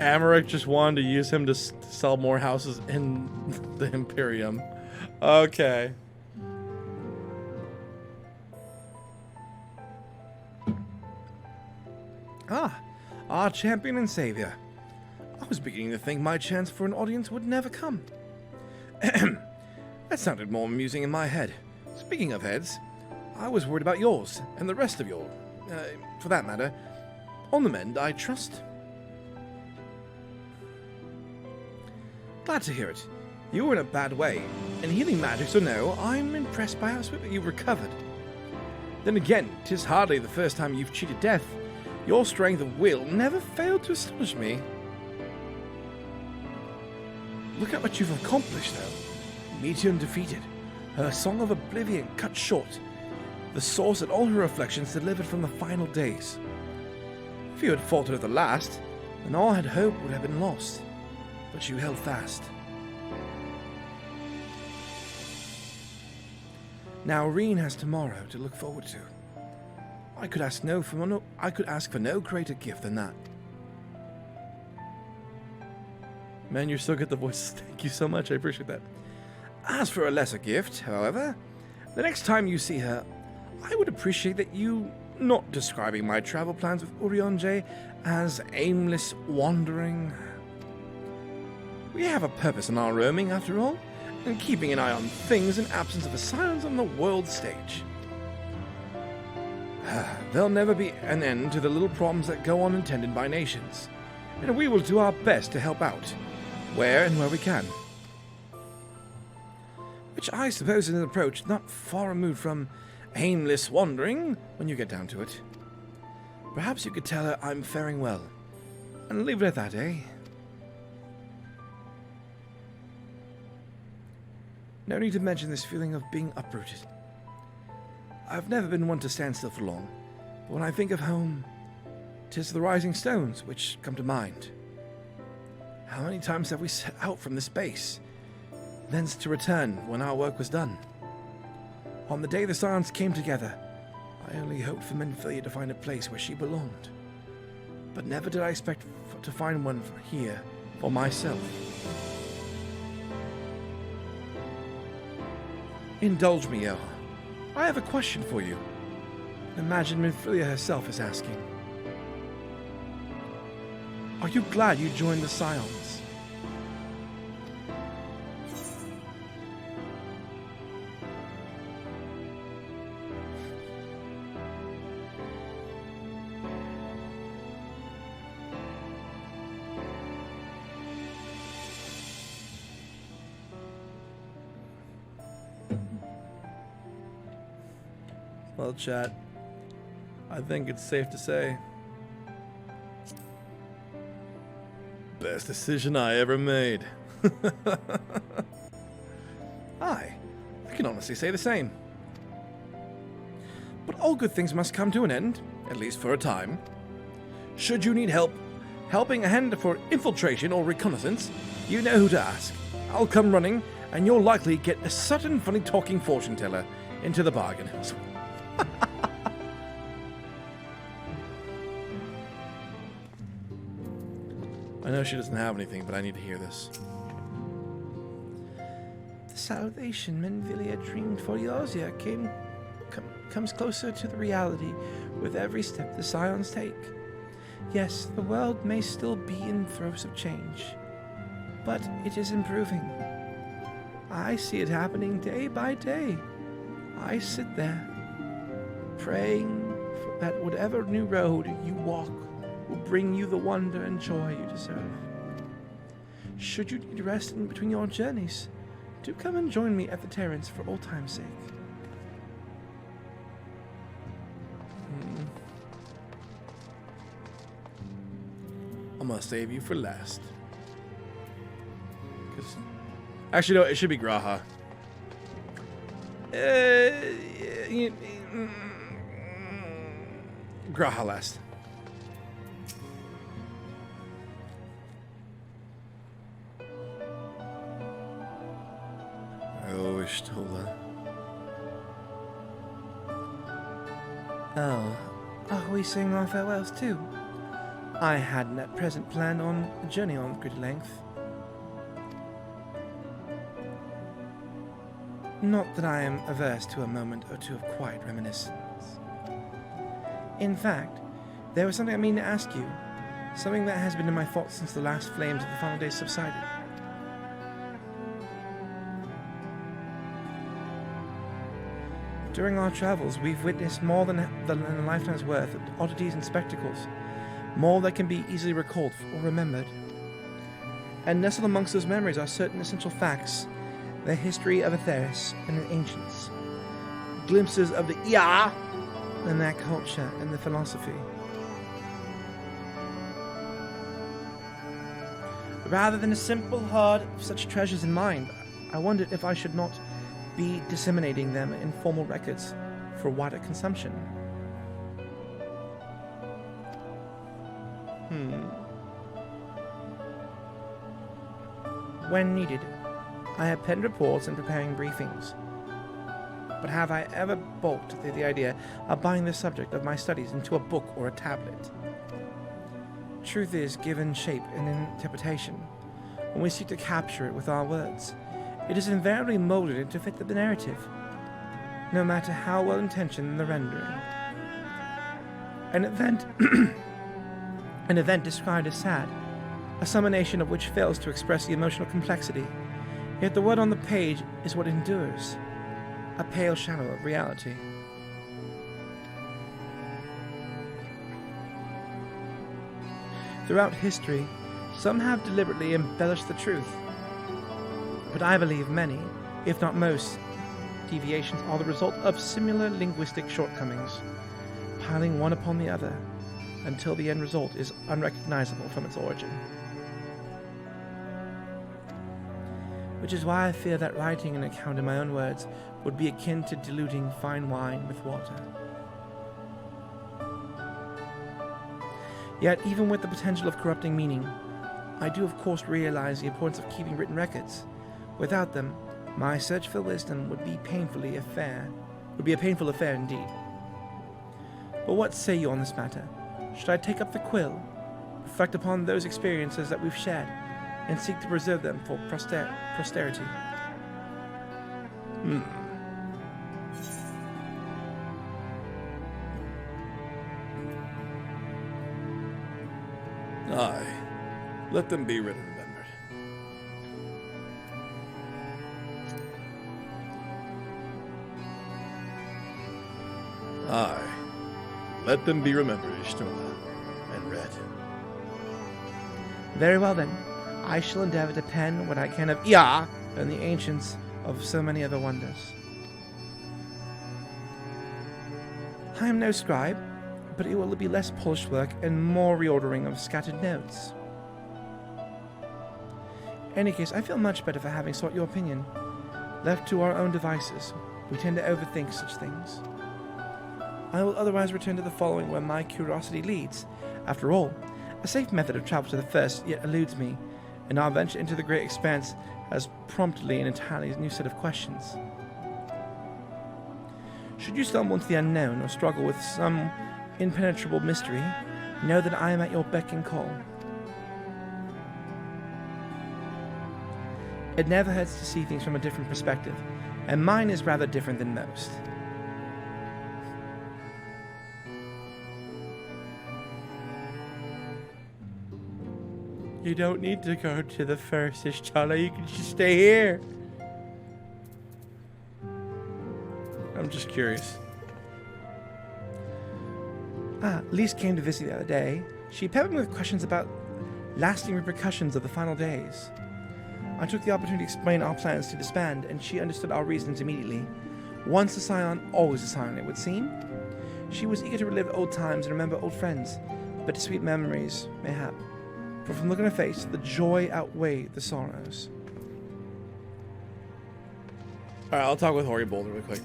Amaric just wanted to use him to sell more houses in the Imperium. Okay. Ah, our champion and savior. I was beginning to think my chance for an audience would never come. That sounded more amusing in my head. Speaking of heads, I was worried about yours, and the rest of your, for that matter. On the mend, I trust. Glad to hear it. You were in a bad way, and healing magics or no, I'm impressed by how swiftly you've recovered. Then again, 'tis hardly the first time you've cheated death. Your strength of will never failed to astonish me. Look at what you've accomplished, though. Meteor defeated, her song of oblivion cut short, the source and all her reflections delivered from the final days. If you had faltered at the last, then all had hope would have been lost. But you held fast. Now Reen has tomorrow to look forward to. I could ask for no greater gift than that. Man, you're so good at the voices. Thank you so much. I appreciate that. As for a lesser gift, however, the next time you see her, I would appreciate that you not describing my travel plans with Urianger as aimless wandering. We have a purpose in our roaming, after all, and keeping an eye on things in absence of a silence on the world stage. There'll never be an end to the little problems that go unattended by nations, and we will do our best to help out, where we can. Which I suppose is an approach not far removed from aimless wandering, when you get down to it. Perhaps you could tell her I'm faring well, and leave it at that, eh? No need to mention this feeling of being uprooted. I've never been one to stand still for long, but when I think of home, 'tis the rising stones which come to mind. How many times have we set out from this base, thence to return when our work was done? On the day the Scions came together, I only hoped for Menphilia to find a place where she belonged, but never did I expect to find one here for myself. Indulge me, Elha. I have a question for you. Imagine Menphilia herself is asking. Are you glad you joined the Scions? Well, chat, I think it's safe to say, best decision I ever made. I can honestly say the same. But all good things must come to an end, at least for a time. Should you need helping a hand for infiltration or reconnaissance, you know who to ask. I'll come running, and you'll likely get a certain funny talking fortune teller into the bargain. I know she doesn't have anything, but I need to hear this. The salvation Menvilia dreamed for Eosia comes closer to the reality with every step the Scions take. Yes, the world may still be in throes of change, but it is improving. I see it happening day by day. I sit there, praying that whatever new road you walk will bring you the wonder and joy you deserve. Should you need rest in between your journeys, do come and join me at the Terrace for old time's sake. I'm gonna save you for last. Actually, no, it should be Graha. Graha last. Oh, Ishtola. Oh, are we saying our farewells too? I hadn't at present planned on a journey on great length. Not that I am averse to a moment or two of quiet reminiscence. In fact, there was something I mean to ask you, something that has been in my thoughts since the last flames of the final days subsided. During our travels, we've witnessed more than a lifetime's worth of oddities and spectacles, more that can be easily recalled or remembered. And nestled amongst those memories are certain essential facts, the history of Atheris and the ancients, glimpses of the Ia and their culture and the philosophy. Rather than a simple herd of such treasures in mind, I wondered if I should not be disseminating them in formal records for wider consumption. When needed, I have penned reports and preparing briefings. But have I ever balked at the idea of buying the subject of my studies into a book or a tablet? Truth is given shape and interpretation. When we seek to capture it with our words, it is invariably molded to fit the narrative, no matter how well-intentioned the rendering. An event described as sad, a summation of which fails to express the emotional complexity, yet the word on the page is what endures, a pale shadow of reality. Throughout history, some have deliberately embellished the truth, but I believe many, if not most, deviations are the result of similar linguistic shortcomings, piling one upon the other, until the end result is unrecognizable from its origin. Which is why I fear that writing an account in my own words would be akin to diluting fine wine with water. Yet, even with the potential of corrupting meaning, I do of course realize the importance of keeping written records. Without them, my search for wisdom would be a painful affair indeed. But what say you on this matter? Should I take up the quill, reflect upon those experiences that we've shared, and seek to preserve them for posterity? Aye, let them be remembered. Aye, let them be remembered, Ishtola, and read. Very well then, I shall endeavor to pen what I can of Ia and the ancients of so many other wonders. I am no scribe, but it will be less polished work and more reordering of scattered notes. In any case, I feel much better for having sought your opinion. Left to our own devices, we tend to overthink such things. I will otherwise return to the following where my curiosity leads. After all, a safe method of travel to the first yet eludes me, and our venture into the great expanse has promptly an entirely new set of questions. Should you stumble into the unknown or struggle with some impenetrable mystery, know that I am at your beck and call. It never hurts to see things from a different perspective, and mine is rather different than most. You don't need to go to the first Ishtala, you can just stay here. I'm just curious. Lise came to visit the other day. She peppered me with questions about lasting repercussions of the final days. I took the opportunity to explain our plans to disband, and she understood our reasons immediately. Once a Scion, always a Scion, it would seem. She was eager to relive old times and remember old friends, but sweet memories, mayhap. For from looking at her face, the joy outweighed the sorrows. Alright, I'll talk with Hoary Boulder real quick.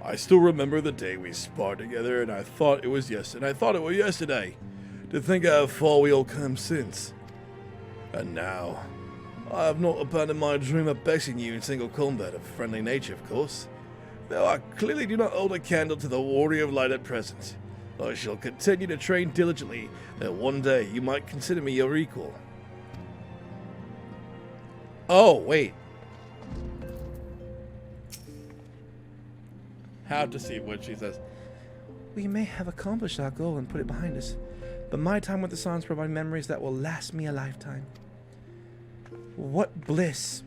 I still remember the day we sparred together, and I thought it was yesterday. To think how far we all come since. And now, I have not abandoned my dream of besting you in single combat of friendly nature, of course. Though I clearly do not hold a candle to the warrior of light at present. I shall continue to train diligently, that one day you might consider me your equal. Oh, wait. Have to see what she says. We may have accomplished our goal and put it behind us, but my time with the Scions provide memories that will last me a lifetime. What bliss!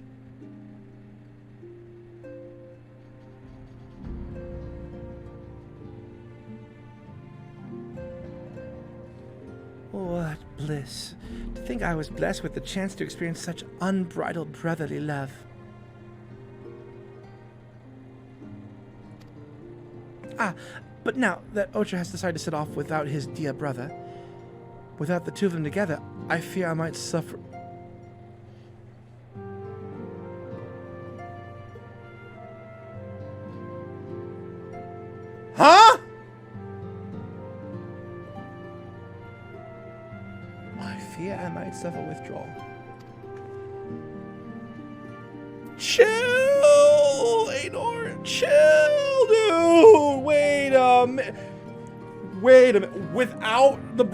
What bliss. To think I was blessed with the chance to experience such unbridled brotherly love. But now that Ocher has decided to set off without his dear brother, without the two of them together, I fear I might suffer. Huh? I fear I might suffer withdrawal. Chill, Ador, chill, dude. Wait a minute. Without the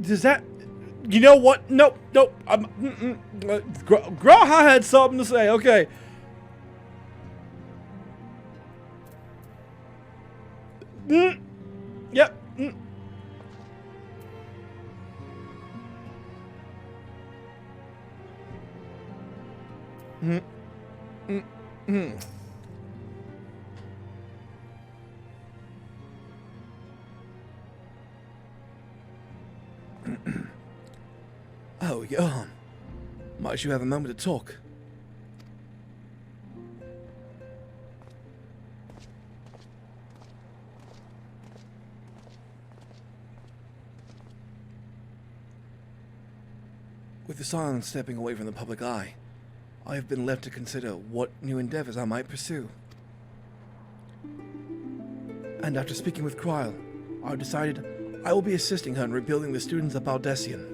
does that? You know what? Nope. Graha had something to say. Okay. Yep. Oh, Johan. Might you have a moment to talk? With the Scions stepping away from the public eye, I have been left to consider what new endeavors I might pursue. And after speaking with Kryl, I've decided I will be assisting her in rebuilding the students of Baldessian.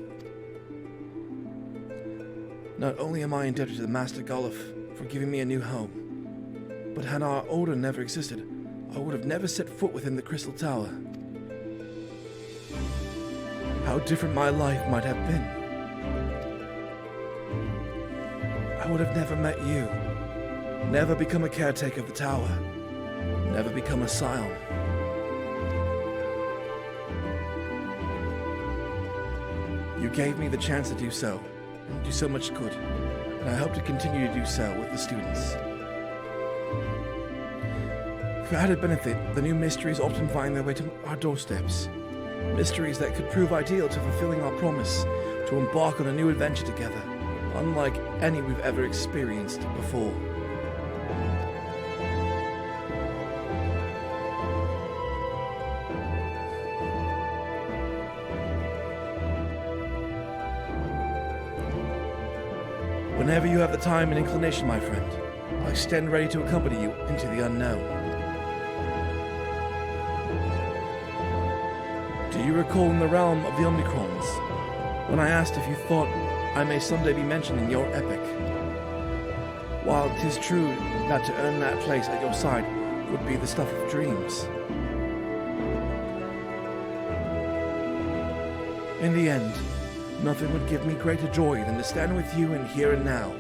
Not only am I indebted to the Master Goluf for giving me a new home, but had our order never existed, I would have never set foot within the Crystal Tower. How different my life might have been. I would have never met you, never become a caretaker of the tower, never become a Scion. You gave me the chance to do so, and do so much good, and I hope to continue to do so with the students. For added benefit, the new mysteries often find their way to our doorsteps. Mysteries that could prove ideal to fulfilling our promise to embark on a new adventure together, unlike any we've ever experienced before. Whenever you have the time and inclination, my friend, I stand ready to accompany you into the unknown. Do you recall in the realm of the Omnicrons, when I asked if you thought I may someday be mentioned in your epic? While 'tis true that to earn that place at your side would be the stuff of dreams. In the end, Nothing would give me greater joy than to stand with you in here and now.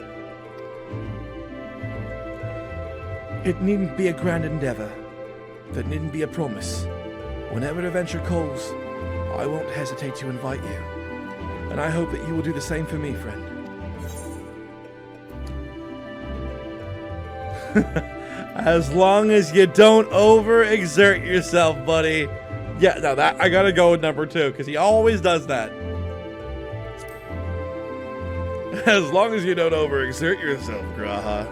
It needn't be a grand endeavor. That needn't be a promise. Whenever adventure calls, I won't hesitate to invite you. And I hope that you will do the same for me, friend. As long as you don't overexert yourself, buddy. Yeah, no, that I gotta go with number 2, because he always does that. As long as you don't overexert yourself, Graha.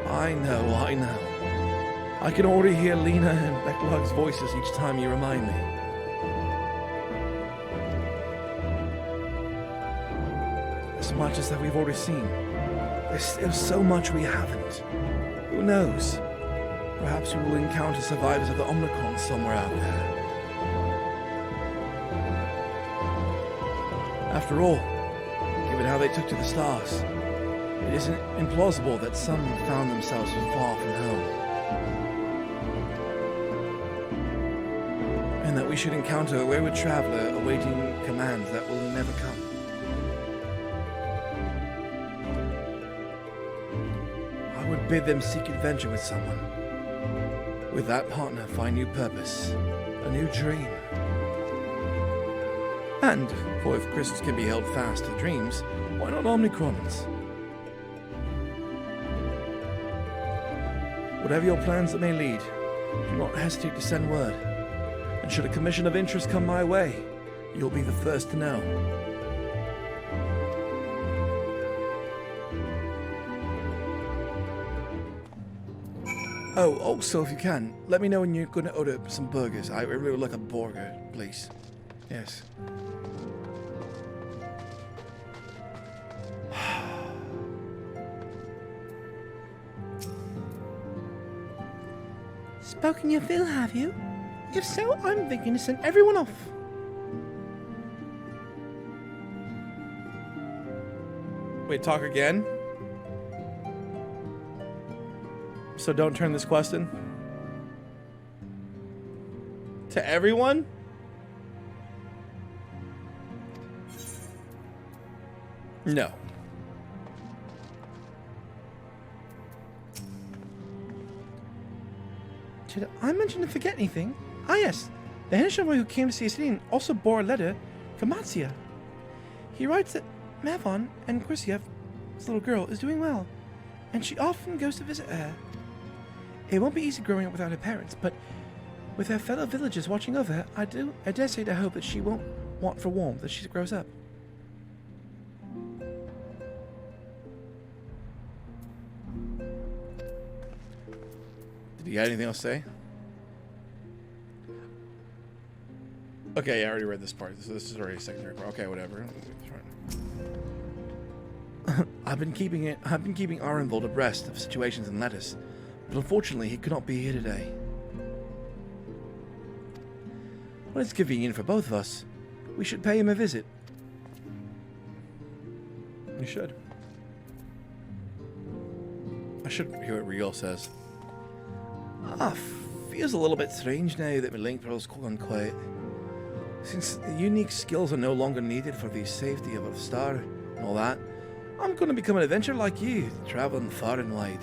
I know. I can already hear Lena and Becklog's voices each time you remind me. As much as that we've already seen, there's still so much we haven't. Who knows? Perhaps we will encounter survivors of the Omnicron somewhere out there. After all, given how they took to the stars, it isn't implausible that some found themselves far from home. And that we should encounter a wayward traveler awaiting commands that will never come. I would bid them seek adventure with someone. With that partner, find new purpose, a new dream. And, for if crystals can be held fast to dreams, why not Omnicrons? Whatever your plans that may lead, do not hesitate to send word. And should a commission of interest come my way, you'll be the first to know. Oh, also, if you can, let me know when you're going to order some burgers. I really would like a burger, please. Yes. Spoken your fill, have you? If so, I'm thinking to send everyone off. Wait, talk again? So don't turn this quest in? To everyone? No. Did I mention to forget anything? Ah yes, the henchman who came to see us also bore a letter from Matsia. He writes that Mavon and Chrysia, his little girl, is doing well, and she often goes to visit her. It won't be easy growing up without her parents, but with her fellow villagers watching over her, I dare say to hope that she won't want for warmth as she grows up. Did you have anything else to say? Okay, I already read this part. So this is already a secondary part. Okay, whatever. I've been keeping Arenvold abreast of situations in Lattice, but unfortunately he could not be here today. Well, it's convenient for both of us. We should pay him a visit. We should. I should hear what Riel says. Feels a little bit strange now that my link pearl's gone quiet. Since the unique skills are no longer needed for the safety of a star and all that, I'm going to become an adventurer like you, traveling far and wide.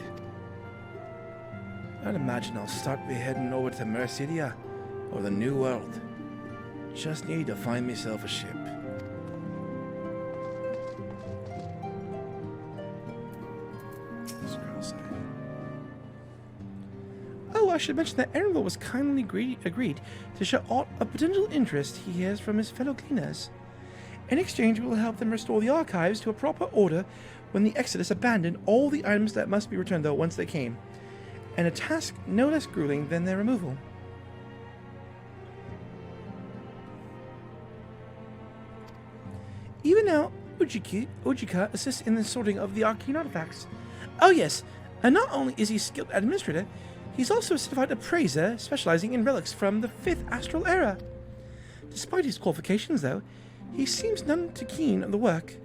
I'd imagine I'll start by heading over to Mercidia or the New World. Just need to find myself a ship. Oh, I should mention that Erinville was kindly agreed to show all a potential interest he has from his fellow cleaners. In exchange, we will help them restore the archives to a proper order when the Exodus abandoned all the items that must be returned though once they came, and a task no less grueling than their removal. Even now, Ujika assists in the sorting of the arcane artifacts. Oh yes, and not only is he a skilled administrator, he's also a certified appraiser specializing in relics from the 5th Astral Era. Despite his qualifications, though, he seems none too keen on the work.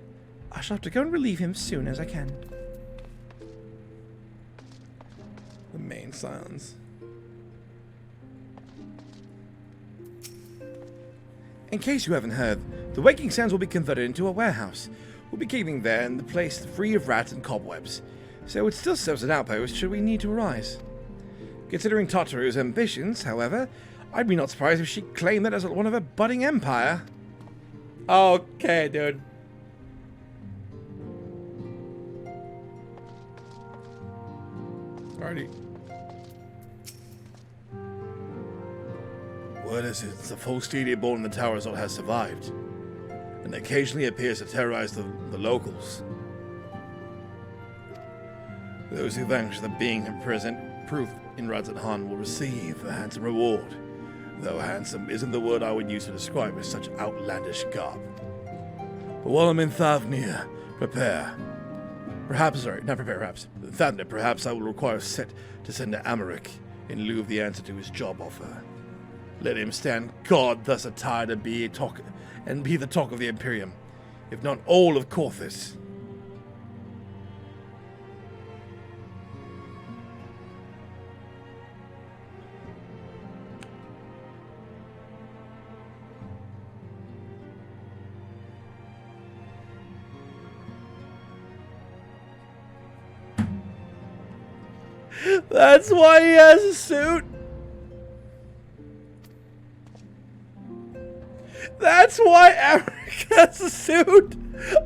I shall have to go and relieve him as soon as I can. The main silence. In case you haven't heard, the Waking Sands will be converted into a warehouse. We'll be keeping there in the place free of rats and cobwebs, so it still serves an outpost should we need to arise. Considering Tataru's ambitions, however, I'd be not surprised if she claimed that as one of her budding empire. Okay, dude. Alrighty. Word is it, the full stadium born in the Tower Resort has survived, and occasionally appears to terrorize the locals. Those who vanquish the being and present proof in Radzat Han will receive a handsome reward, though handsome isn't the word I would use to describe with such outlandish garb. But while I'm in Thavnir, perhaps I will require Set to send to Amaric in lieu of the answer to his job offer. Let him stand guard thus attired and be the talk of the Imperium, if not all of Corthus. That's why he has a suit. That's why Eric has a suit.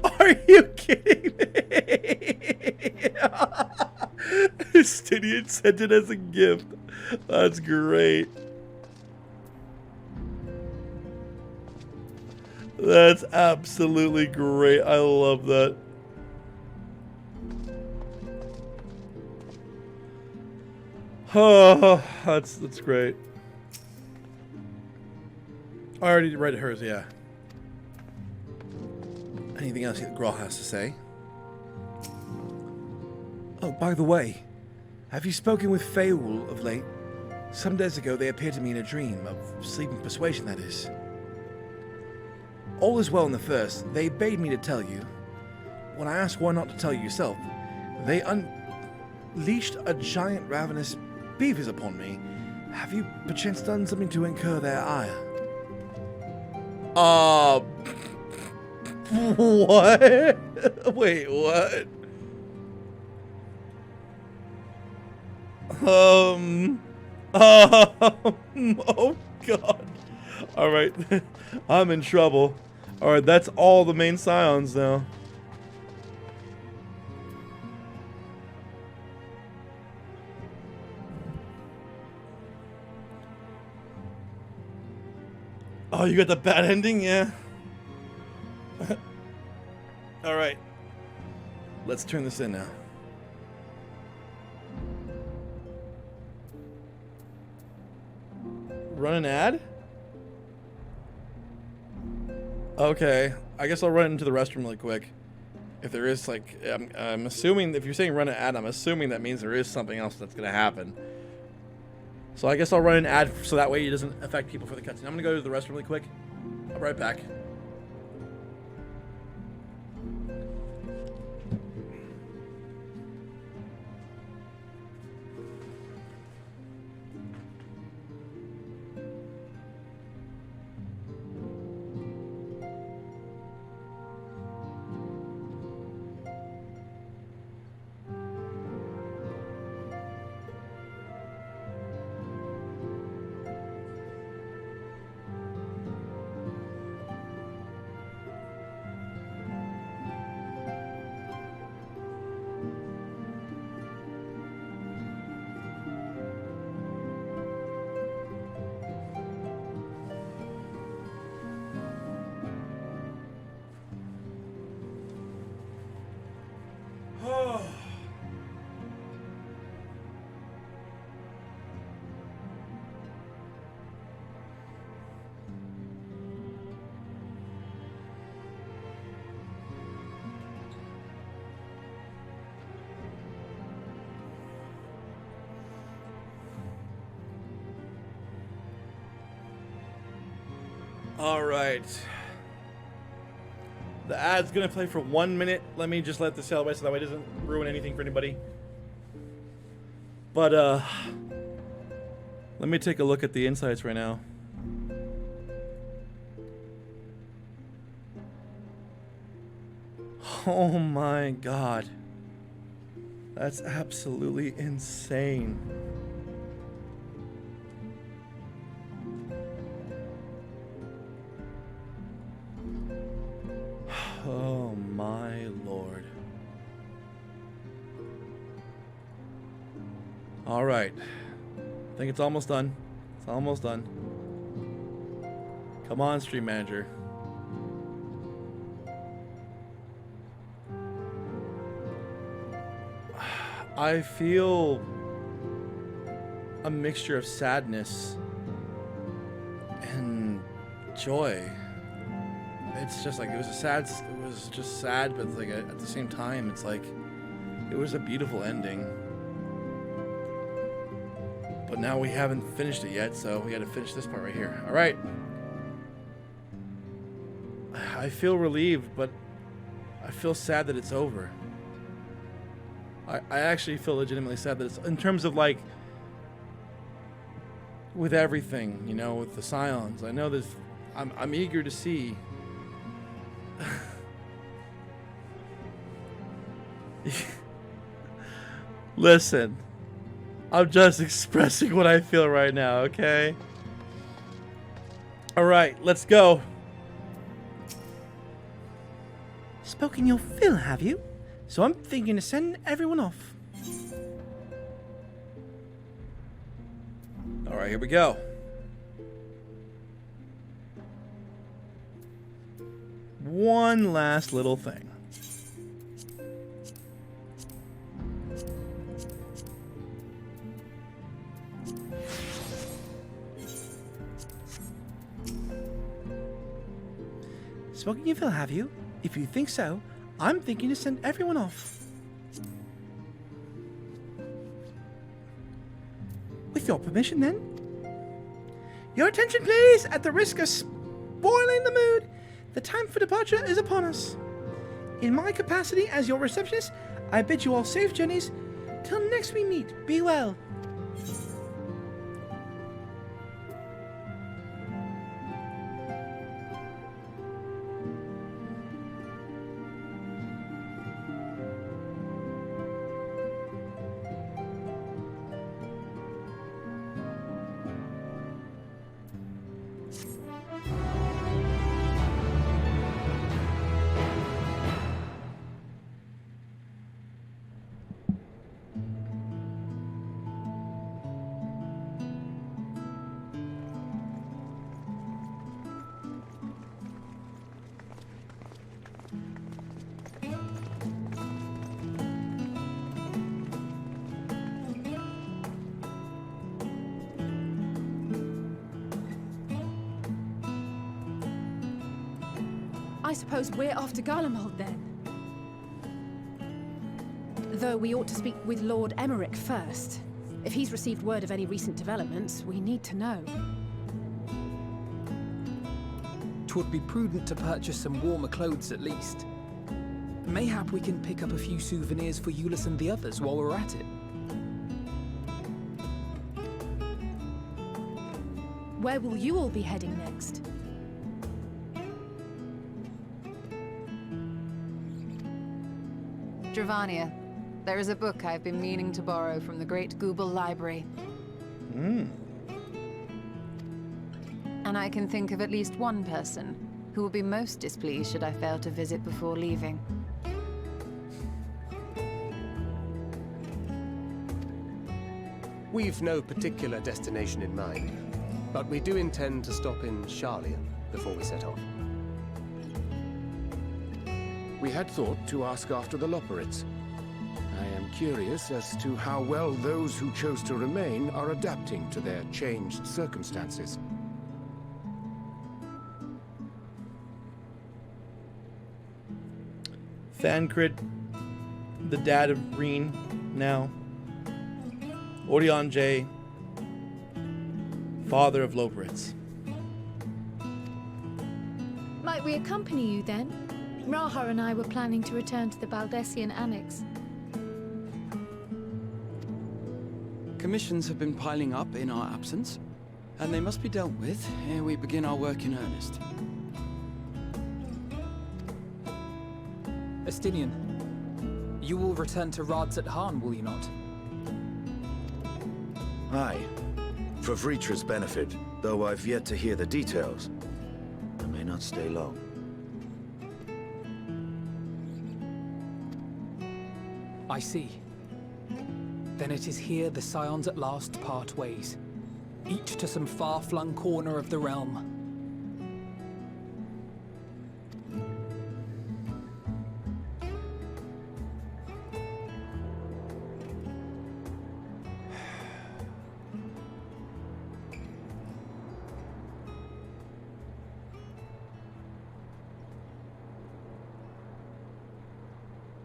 Are you kidding me? Justinian sent it as a gift. That's great. That's absolutely great. I love that. Oh, that's great. I already read hers, yeah. Anything else that Grawl has to say? Oh, by the way, have you spoken with Feywul of late? Some days ago they appeared to me in a dream, of sleeping persuasion, that is. All is well in the first, they bade me to tell you. When I asked why not to tell you yourself, they unleashed a giant ravenous beavers upon me. Have you perchance done something to incur their ire? What? Wait, what? Oh god. Alright. I'm in trouble. Alright, that's all the main scions now. Oh, you got the bad ending? Yeah. Alright. Let's turn this in now. Run an ad? Okay. I guess I'll run into the restroom really quick. If there is, like, I'm assuming, if you're saying run an ad, I'm assuming that means there is something else that's going to happen. So I guess I'll run an ad so that way it doesn't affect people for the cutscene. I'm going to go to the restroom really quick. I'll be right back. Alright. The ad's gonna play for 1 minute. Let me just let this out away so that way it doesn't ruin anything for anybody. But, let me take a look at the insights right now. Oh my god. That's absolutely insane. Oh my lord. Alright. I think it's almost done. It's almost done. Come on, Stream Manager. I feel a mixture of sadness and joy. It's just like it was just sad, but like at the same time, it's like it was a beautiful ending. But now we haven't finished it yet, so we got to finish this part right here. All right. I feel relieved, but I feel sad that it's over. I actually feel legitimately sad that it's, in terms of like, with everything, you know, with the Scions. I know there's, I'm eager to see. Listen, I'm just expressing what I feel right now, okay? Alright, let's go. Spoken your fill, have you? So I'm thinking to send everyone off. Alright, here we go. One last little thing. Spoken your fill, have you? If you think so, I'm thinking to send everyone off. With your permission, then. Your attention, please, at the risk of spoiling the mood. The time for departure is upon us. In my capacity as your receptionist, I bid you all safe journeys. Till next we meet, be well. I suppose we're after Garlemald then. Though we ought to speak with Lord Emmerich first. If he's received word of any recent developments, we need to know. 'Twould be prudent to purchase some warmer clothes at least. Mayhap we can pick up a few souvenirs for Euless and the others while we're at it. Where will you all be heading next? Dravania, there is a book I've been meaning to borrow from the Great Google Library. And I can think of at least one person who will be most displeased should I fail to visit before leaving. We've no particular destination in mind, but we do intend to stop in Charlian before we set off. We had thought to ask after the Loporits. I am curious as to how well those who chose to remain are adapting to their changed circumstances. Thancred, the dad of Reen, now. Orion J, father of Loporits. Might we accompany you then? Raha and I were planning to return to the Baldessian Annex. Commissions have been piling up in our absence, and they must be dealt with ere we begin our work in earnest. Estinian, you will return to Rads at Han, will you not? Aye. For Vritra's benefit, though I've yet to hear the details. I may not stay long. I see. Then it is here the Scions at last part ways, each to some far-flung corner of the realm.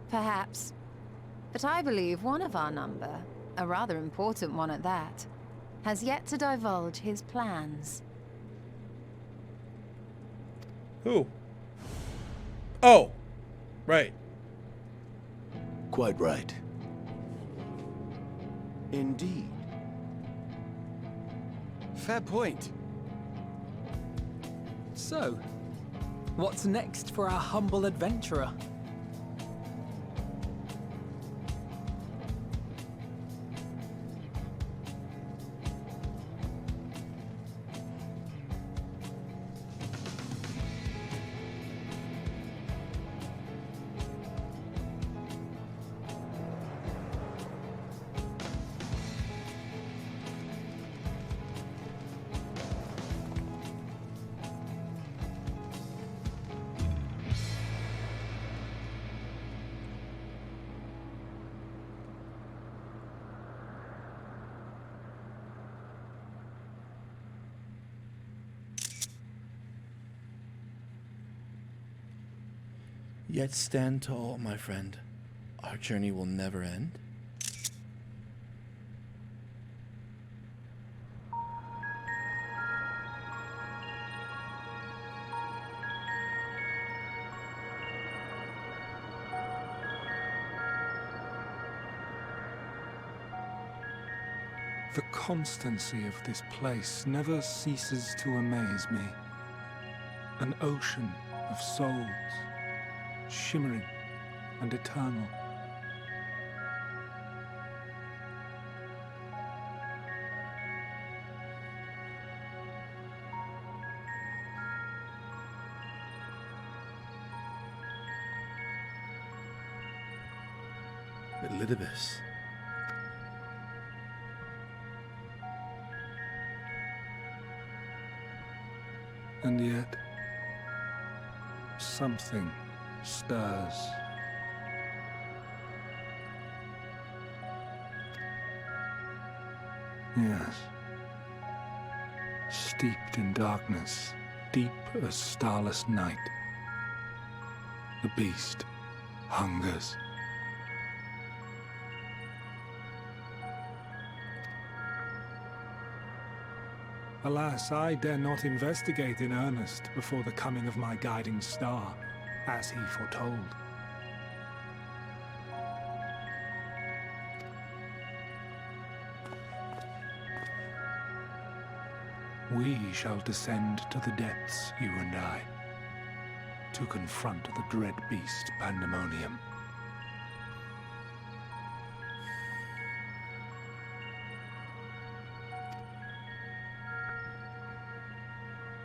Perhaps. But I believe one of our number, a rather important one at that, has yet to divulge his plans. Who? Oh! Right. Quite right. Indeed. Fair point. So, what's next for our humble adventurer? Yet stand tall, my friend. Our journey will never end. The constancy of this place never ceases to amaze me. An ocean of souls, shimmering and eternal. Elidibus. And yet, something stirs. Yes. Steeped in darkness, deep as starless night, the beast hungers. Alas, I dare not investigate in earnest before the coming of my guiding star, as he foretold. We shall descend to the depths, you and I, to confront the dread beast Pandemonium.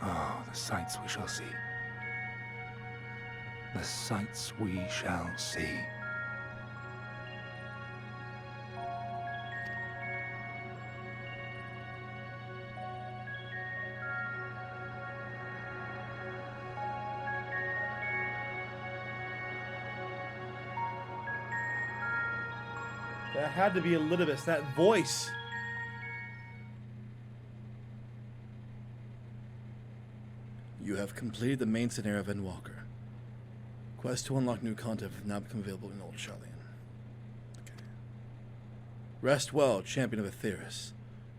Oh, the sights we shall see. The sights we shall see. That had to be Elidibus, that voice. You have completed the main scenario of Endwalker. Quest to unlock new content has now become available in Old Charlian. Okay. Rest well, champion of Aetheris,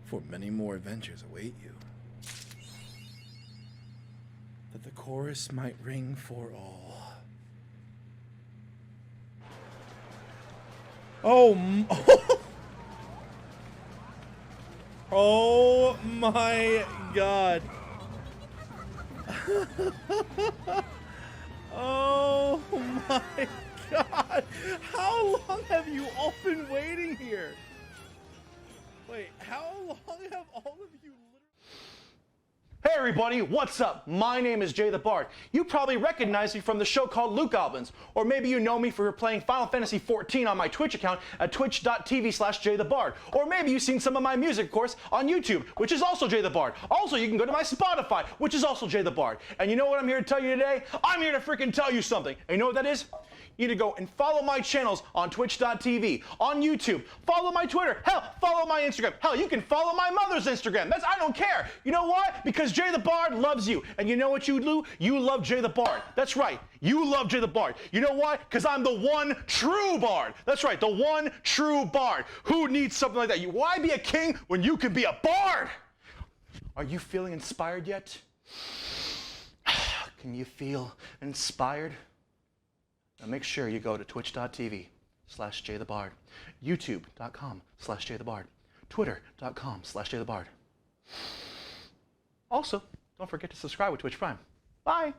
for many more adventures await you. That the chorus might ring for all. Oh, oh my God. Oh my god! How long have you all been waiting here? Wait, how long have all of you Hey everybody, what's up? My name is Jay the Bard. You probably recognize me from the show called Luke Goblins, or maybe you know me for playing Final Fantasy XIV on my Twitch account at twitch.tv/JayTheBard. Or maybe you've seen some of my music, of course, on YouTube, which is also Jay the Bard. Also, you can go to my Spotify, which is also Jay the Bard. And you know what I'm here to tell you today? I'm here to freaking tell you something. And you know what that is? You need to go and follow my channels on twitch.tv, on YouTube, follow my Twitter, hell, follow my Instagram. Hell, you can follow my mother's Instagram. I don't care. You know what? Because Jay the Bard loves you. And you know what you do? You love Jay the Bard. That's right. You love Jay the Bard. You know why? Because I'm the one true Bard. That's right, the one true Bard. Who needs something like that? Why be a king when you can be a Bard? Are you feeling inspired yet? Can you feel inspired? Now make sure you go to twitch.tv/JayTheBard, youtube.com/JayTheBard, twitter.com/JayTheBard. Also, don't forget to subscribe with Twitch Prime. Bye!